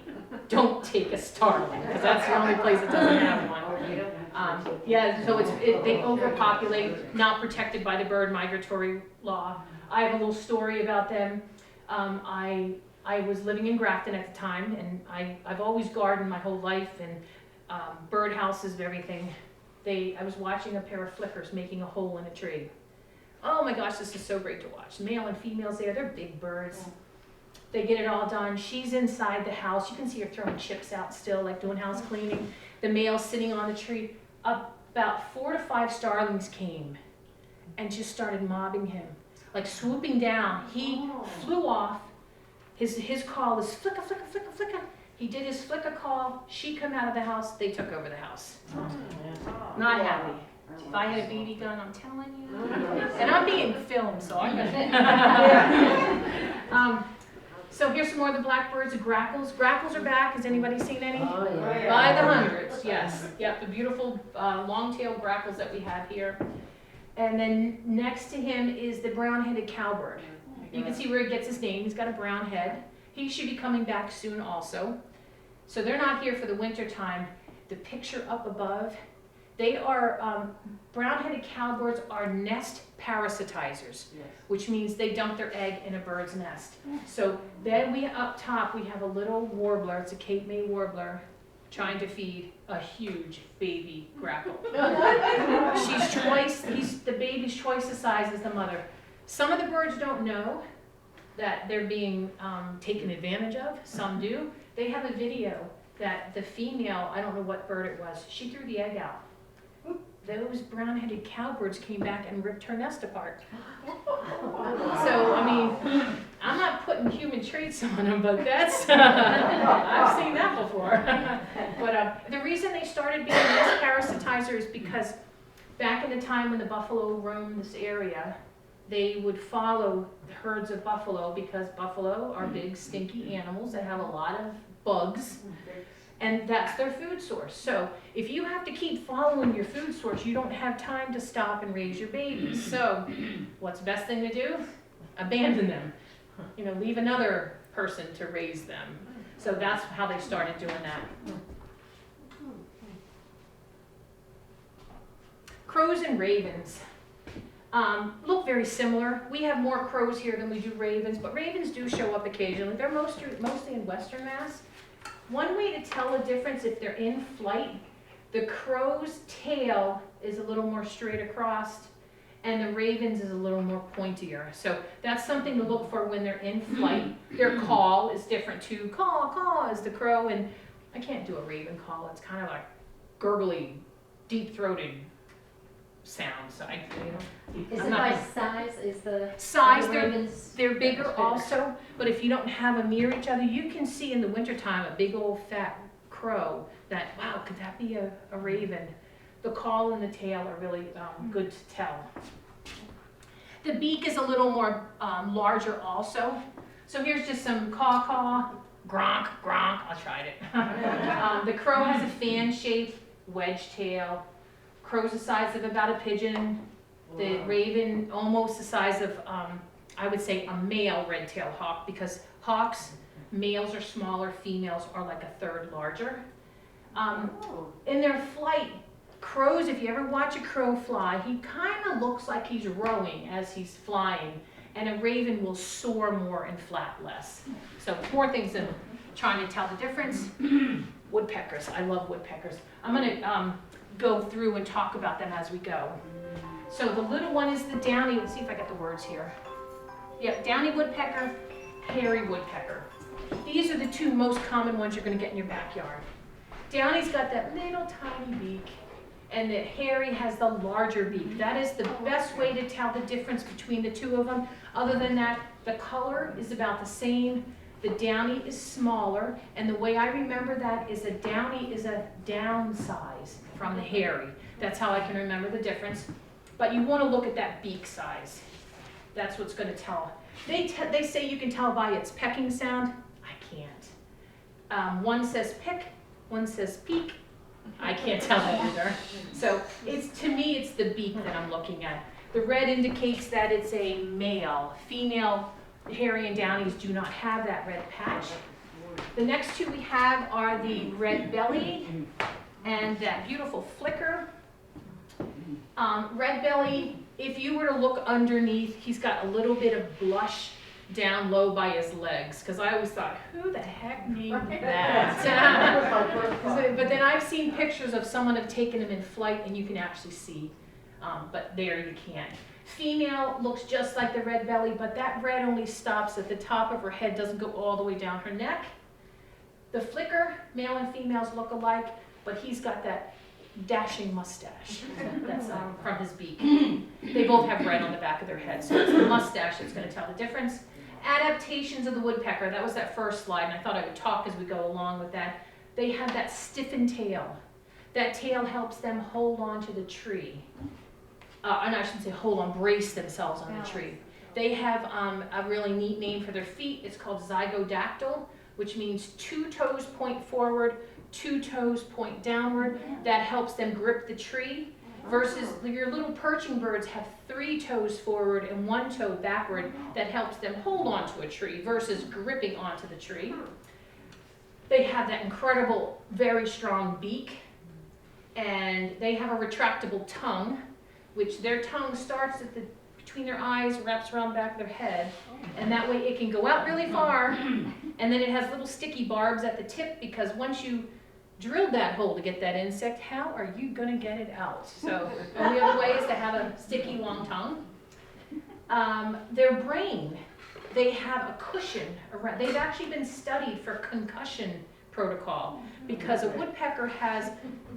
don't take a starling, because that's the only place that doesn't have one. Yeah, so they overpopulate, not protected by the bird migratory law. I have a little story about them. I was living in Grafton at the time, and I've always gardened my whole life, and bird houses and everything. I was watching a pair of flickers making a hole in a tree. Oh my gosh, this is so great to watch. Male and females there, they're big birds. They get it all done. She's inside the house. You can see her throwing chips out still, like doing house cleaning. The male's sitting on the tree. About 4 to 5 starlings came and just started mobbing him, like swooping down. He flew off. His call is flicka, flicka, flicka, flicka. He did his flicka call. She come out of the house. They took over the house. Not happy. If I had a BB gun, I'm telling you. And I'm being filmed, so I'm gonna. So here's some more of the blackbirds and grackles. Grackles are back. Has anybody seen any? Oh, yeah. By the hundreds, yes. Yep, the beautiful long-tailed grackles that we have here. And then next to him is the brown-headed cowbird. You can see where he gets his name. He's got a brown head. He should be coming back soon also. So they're not here for the winter time. The picture up above, they are, brown-headed cowbirds are nest parasitizers, which means they dump their egg in a bird's nest. So then up top, we have a little warbler, it's a Cape May warbler, trying to feed a huge baby grackle. The baby's twice the size as the mother. Some of the birds don't know that they're being taken advantage of, some do. They have a video that the female, I don't know what bird it was, she threw the egg out. Those brown-headed cowbirds came back and ripped her nest apart. So, I mean, I'm not putting human traits on them, but that's, I've seen that before. But the reason they started being nest parasitizer is because back in the time when the buffalo roamed this area, they would follow the herds of buffalo, because buffalo are big, stinky animals that have a lot of bugs. and that's their food source. So if you have to keep following your food source, you don't have time to stop and raise your babies. So what's the best thing to do? Abandon them. You know, leave another person to raise them. So that's how they started doing that. Crows and ravens look very similar. We have more crows here than we do ravens, but ravens do show up occasionally. They're mostly in Western Mass. One way to tell the difference if they're in flight, the crow's tail is a little more straight across, and the raven's is a little more pointier. So that's something to look for when they're in flight. Their call is different too. Caw, caw is the crow, and I can't do a raven call. It's kind of like gurgly, deep-throated sounds. So Is I'm it not by gonna- size, is the size, the ravens? they're bigger also, but if you don't have them near each other, you can see in the wintertime a big old fat crow that, wow, could that be a raven? The call and the tail are really good to tell. The beak is a little more larger also. So here's just some caw-caw, gronk, gronk, I tried it. The crow has a fan-shaped wedge tail. Crow's the size of about a pigeon. The raven almost the size of, I would say, a male red-tailed hawk, because hawks, males are smaller, females are like a third larger. In their flight, crows, if you ever watch a crow fly, he kind of looks like he's rowing as he's flying, and a raven will soar more and flap less. So more things than trying to tell the difference. Woodpeckers, I love woodpeckers. I'm gonna go through and talk about them as we go. So the little one is the downy, let's see if I got the words here. Yep, downy woodpecker, hairy woodpecker. These are the two most common ones you're gonna get in your backyard. Downy's got that little tiny beak, and the hairy has the larger beak. That is the best way to tell the difference between the two of them. Other than that, the color is about the same. The downy is smaller, and the way I remember that is a downy is a downsize from the hairy. That's how I can remember the difference. But you want to look at that beak size. That's what's going to tell. They say you can tell by its pecking sound. I can't. One says pick, one says peek. I can't tell that either. So to me, it's the beak that I'm looking at. The red indicates that it's a male. Female hairy and downies do not have that red patch. The next two we have are the red belly and that beautiful flicker. Red belly, if you were to look underneath, he's got a little bit of blush down low by his legs, because I always thought, who the heck named that? But then I've seen pictures of someone have taken him in flight, and you can actually see, but there you can't. Female looks just like the red belly, but that red only stops at the top of her head, doesn't go all the way down her neck. The flicker, male and females look alike, but he's got that dashing mustache that's from his beak. They both have red on the back of their head, so it's the mustache that's going to tell the difference. Adaptations of the woodpecker, that was that first slide, and I thought I would talk as we go along with that. They have that stiffened tail. That tail helps them hold on to the tree. And I shouldn't say hold on, brace themselves on the tree. They have a really neat name for their feet. It's called zygodactyl, which means 2 toes point forward, 2 toes point downward. That helps them grip the tree. Versus your little perching birds have 3 toes forward and 1 toe backward. That helps them hold onto a tree versus gripping onto the tree. They have that incredible, very strong beak, and they have a retractable tongue, which their tongue starts at between their eyes, wraps around the back of their head, and that way it can go out really far, and then it has little sticky barbs at the tip, because once you drilled that hole to get that insect, how are you going to get it out? So the only other way is to have a sticky long tongue. Their brain, they have a cushion around. They've actually been studied for concussion protocol, because a woodpecker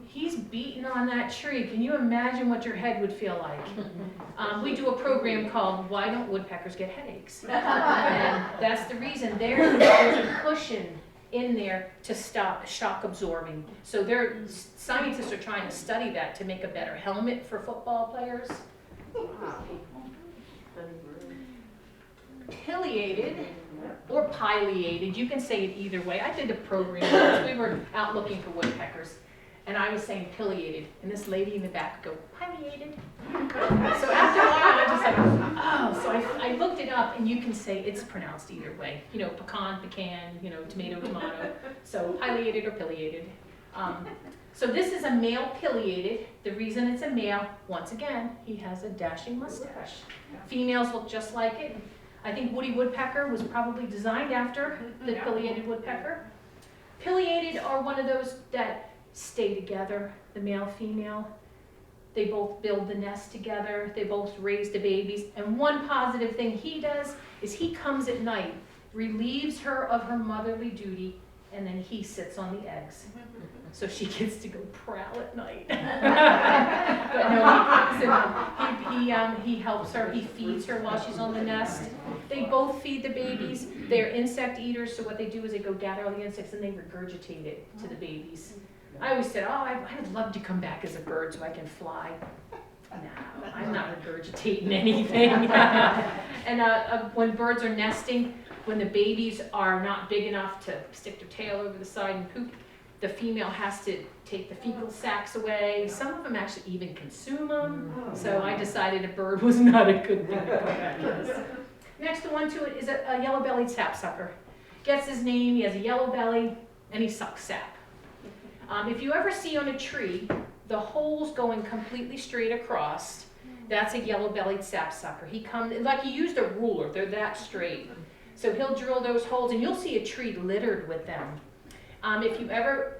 he's beating on that tree. Can you imagine what your head would feel like? We do a program called Why Don't Woodpeckers Get Headaches? And that's the reason. There's a cushion in there to stop shock absorbing. So scientists are trying to study that to make a better helmet for football players. pileated or pileated. You can say it either way. I did a program once. We were out looking for woodpeckers, and I was saying pileated, and this lady in the back would go, pileated. So after a while, I just like, oh, so I looked it up, and you can say it's pronounced either way. You know, pecan, you know, tomato. So pileated or pileated. So this is a male pileated. The reason it's a male, once again, he has a dashing mustache. Females look just like it. I think Woody Woodpecker was probably designed after the pileated woodpecker. Pileated are one of those that stay together, the male, female. They both build the nest together. They both raise the babies. And one positive thing he does is he comes at night, relieves her of her motherly duty, and then he sits on the eggs. So she gets to go prowl at night. But no, he helps her, he feeds her while she's on the nest. They both feed the babies. They're insect eaters, so what they do is they go gather all the insects and they regurgitate it to the babies. I always said, oh, I'd love to come back as a bird so I can fly. No, I'm not regurgitating anything. And when birds are nesting, when the babies are not big enough to stick their tail over the side and poop, the female has to take the fecal sacs away. Some of them actually even consume them. So I decided a bird was not a good thing to come back as. Next one to it is a yellow-bellied sapsucker. Gets his name, he has a yellow belly, and he sucks sap. If you ever see on a tree, the holes going completely straight across, that's a yellow-bellied sapsucker. He comes, like he used a ruler, they're that straight. So he'll drill those holes, and you'll see a tree littered with them. If you ever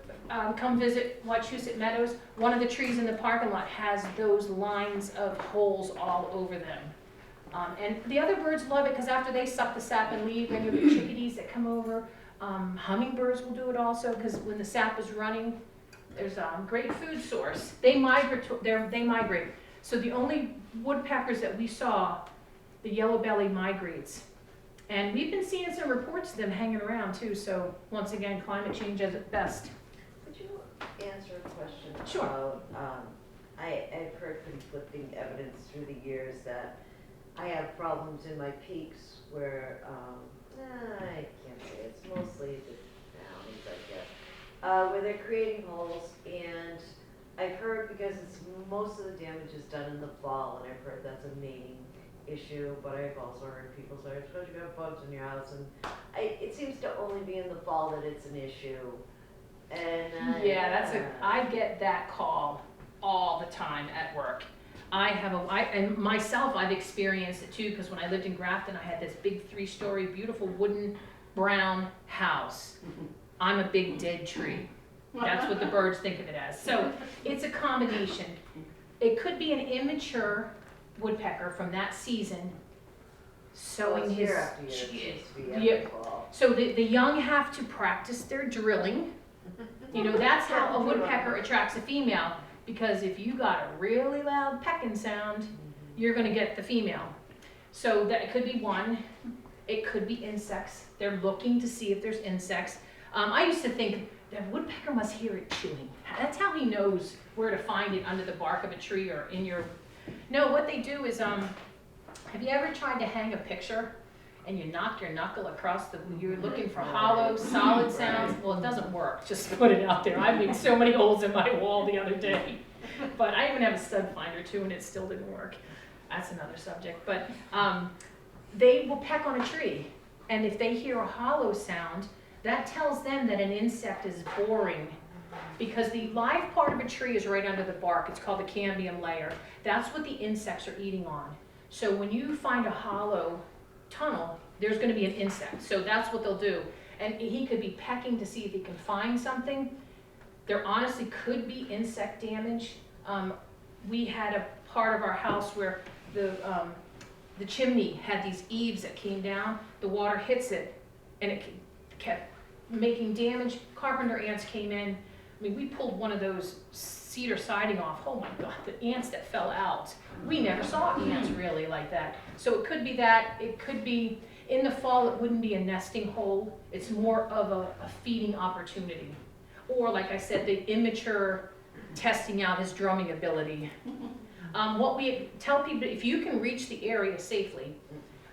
come visit Wachusett Meadows, one of the trees in the parking lot has those lines of holes all over them. And the other birds love it because after they suck the sap and leave, then you get chickadees that come over. Hummingbirds will do it also because when the sap is running, there's a great food source. They migrate. So the only woodpeckers that we saw, the yellow belly migrates. And we've been seeing some reports of them hanging around too, so once again, climate change as at best. Could you answer a question Sure. about, I've heard conflicting evidence through the years that I have problems in my peaks where, I can't say, it's mostly the downies, I guess, where they're creating holes, and I've heard because it's most of the damage is done in the fall, and I've heard that's a main issue, but I've also heard people say, it's because you got bugs in your house, and it seems to only be in the fall that it's an issue. And I get that call all the time at work. And myself, I've experienced it too, because when I lived in Grafton, I had this big 3-story, beautiful wooden brown house. I'm a big dead tree. That's what the birds think of it as. So it's a combination. It could be an immature woodpecker from that season sowing his so the young have to practice their drilling. You know, that's how a woodpecker attracts a female, because if you got a really loud pecking sound, you're going to get the female. So that it could be one, it could be insects. They're looking to see if there's insects. I used to think that woodpecker must hear it chewing. That's how he knows where to find it under the bark of a tree or in your. No, what they do is, have you ever tried to hang a picture and you knock your knuckle across you're looking for hollow, solid sounds? Well, it doesn't work, just put it out there. I made so many holes in my wall the other day. But I even have a stud finder too, and it still didn't work. That's another subject. But they will peck on a tree, and if they hear a hollow sound, that tells them that an insect is boring, because the live part of a tree is right under the bark. It's called the cambium layer. That's what the insects are eating on. So when you find a hollow tunnel, there's going to be an insect. So that's what they'll do. And he could be pecking to see if he can find something. There honestly could be insect damage. We had a part of our house where the chimney had these eaves that came down. The water hits it, and it kept making damage. Carpenter ants came in. I mean, we pulled one of those cedar siding off. Oh my God, the ants that fell out. We never saw ants really like that. So it could be that. It could be, in the fall, it wouldn't be a nesting hole. It's more of a feeding opportunity. Or, like I said, the immature testing out his drumming ability. What we tell people, if you can reach the area safely,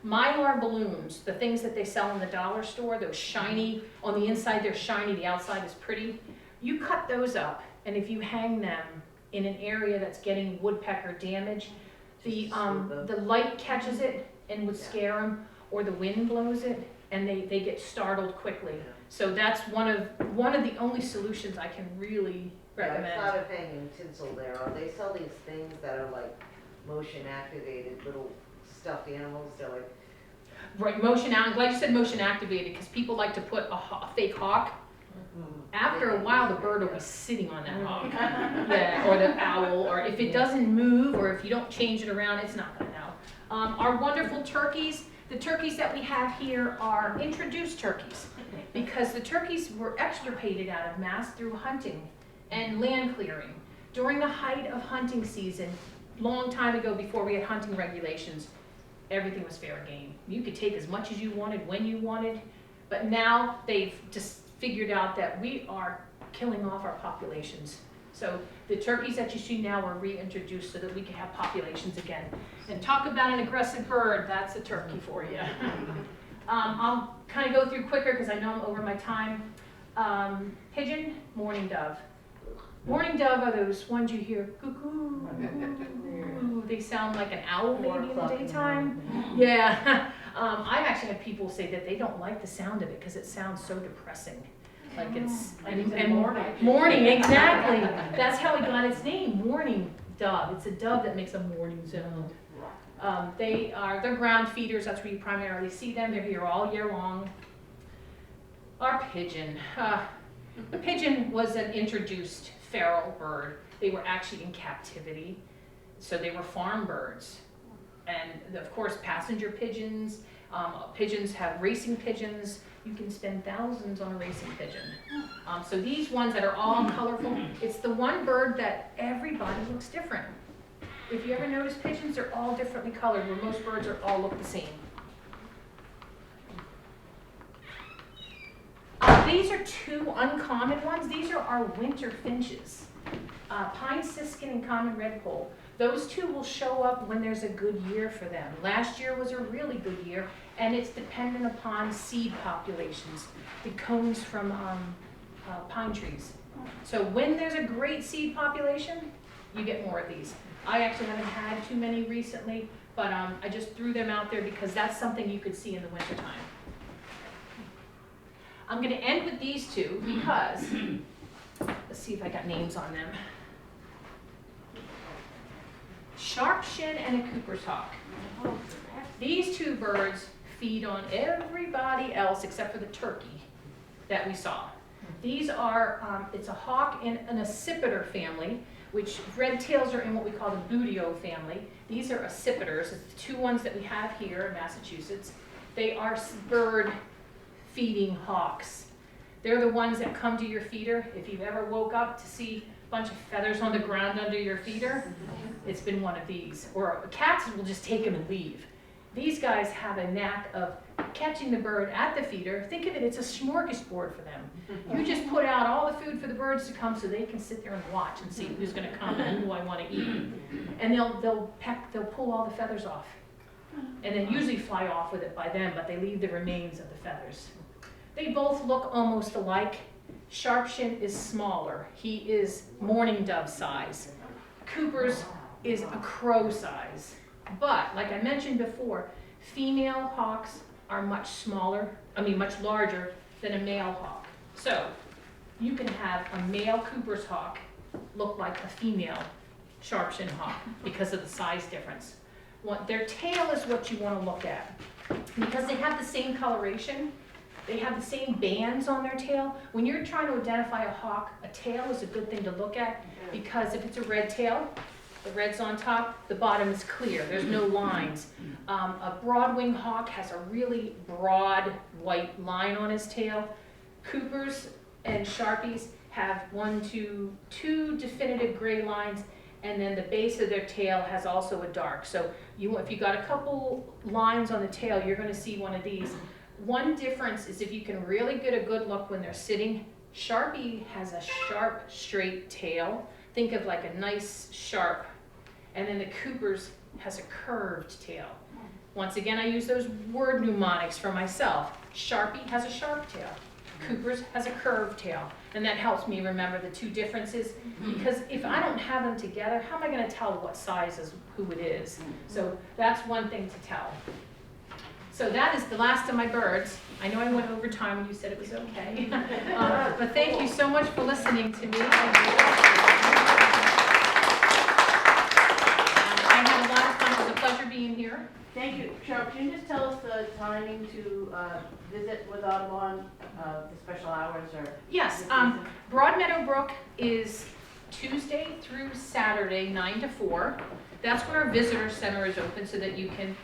Mylar balloons, the things that they sell in the dollar store, those shiny, on the inside they're shiny, the outside is pretty. You cut those up, and if you hang them in an area that's getting woodpecker damage, the light catches it and would scare them, or the wind blows it, and they get startled quickly. So that's one of the only solutions I can really recommend. Yeah, I thought of hanging tinsel there. They sell these things that are like motion activated little stuffed animals. They're like, Right, motion out. I'm glad you said motion activated, because people like to put a fake hawk. After a while, the bird will be sitting on that hawk, yeah, or the owl, or if it doesn't move, or if you don't change it around, it's not gonna know. Our wonderful turkeys, the turkeys that we have here are introduced turkeys, because the turkeys were extirpated out of Mass through hunting and land clearing. During the height of hunting season, long time ago before we had hunting regulations, everything was fair game. You could take as much as you wanted, when you wanted, but now they've just figured out that we are killing off our populations. So the turkeys that you see now are reintroduced so that we can have populations again. And talk about an aggressive bird, that's a turkey for you. I'll kind of go through quicker because I know I'm over my time. Pigeon, mourning dove. Mourning dove are those ones you hear, cuckoo, cuckoo. They sound like an owl maybe in the daytime. Yeah. I've actually had people say that they don't like the sound of it because it sounds so depressing. Like it's, and mourning, exactly. That's how it got its name, mourning dove. It's a dove that makes a mourning sound. They're ground feeders, that's where you primarily see them. They're here all year long. Our pigeon. The pigeon was an introduced feral bird. They were actually in captivity, so they were farm birds. And of course, passenger pigeons. Pigeons have racing pigeons. You can spend thousands on a racing pigeon. So these ones that are all colorful, it's the one bird that everybody looks different. If you ever notice pigeons, they're all differently colored, where most birds all look the same. These are two uncommon ones. These are our winter finches. Pine siskin and common redpoll. Those two will show up when there's a good year for them. Last year was a really good year, and it's dependent upon seed populations, the cones from pine trees. So when there's a great seed population, you get more of these. I actually haven't had too many recently, but I just threw them out there because that's something you could see in the wintertime. I'm going to end with these two because, let's see if I got names on them. Sharpshin and a Cooper's hawk. These two birds feed on everybody else except for the turkey that we saw. These are, it's a hawk in an accipiter family, which red tails are in what we call the buteo family. These are accipiters. It's the two ones that we have here in Massachusetts. They are bird feeding hawks. They're the ones that come to your feeder. If you've ever woke up to see a bunch of feathers on the ground under your feeder, it's been one of these. Or cats will just take them and leave. These guys have a knack of catching the bird at the feeder. Think of it, it's a smorgasbord for them. You just put out all the food for the birds to come so they can sit there and watch and see who's gonna come and who I wanna eat. And they'll pull all the feathers off. And then usually fly off with it by them, but they leave the remains of the feathers. They both look almost alike. Sharpshin is smaller. He is mourning dove size. Cooper's is a crow size. But, like I mentioned before, female hawks are much larger than a male hawk. So, you can have a male Cooper's hawk look like a female Sharpshin hawk because of the size difference. Their tail is what you want to look at. Because they have the same coloration, they have the same bands on their tail. When you're trying to identify a hawk, a tail is a good thing to look at because if it's a red tail, the red's on top, the bottom is clear, there's no lines. A broad-winged hawk has a really broad white line on his tail. Coopers and Sharpies have two definitive gray lines, and then the base of their tail has also a dark. So if you got a couple lines on the tail, you're gonna see one of these. One difference is if you can really get a good look when they're sitting, Sharpie has a sharp, straight tail. Think of like a nice sharp, and then the Cooper's has a curved tail. Once again, I use those word mnemonics for myself. Sharpie has a sharp tail. Cooper's has a curved tail. And that helps me remember the two differences, because if I don't have them together, how am I gonna tell what size is who it is? So that's one thing to tell. So that is the last of my birds. I know I went over time when you said it was okay. But thank you so much for listening to me. I had a lot of fun. It was a pleasure being here. Thank you. Cheryl, can you just tell us the timing to visit with Audubon, the special hours or? Yes, this season? Broadmeadow Brook is Tuesday through Saturday, 9 to 4. That's when our visitor center is open so that you can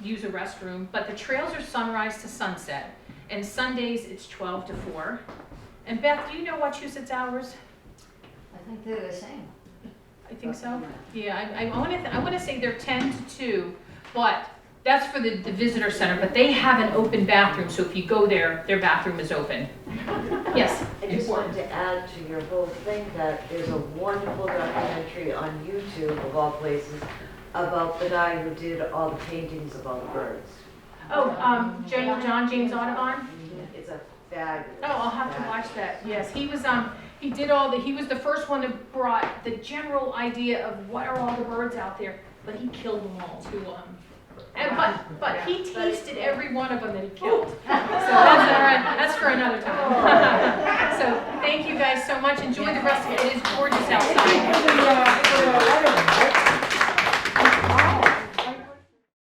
use a restroom. But the trails are sunrise to sunset. And Sundays, it's 12 to 4. And Beth, do you know Wachusett's hours? I think they're the same. I think so. Yeah, I want to say they're 10 to 2, but that's for the visitor center. But they have an open bathroom, so if you go there, their bathroom is open. Yes. I just wanted to add to your whole thing that there's a wonderful documentary on YouTube, of all places, about the guy who did all the paintings of all the birds. Oh, John James Audubon. It's a fabulous. Oh, I'll have to watch that. Yes, he was he was the first one that brought the general idea of what are all the birds out there, but he killed them all too. But he tasted every one of them that he killed. So that's all right. That's for another time. So thank you guys so much. Enjoy the rest of it. It is gorgeous outside.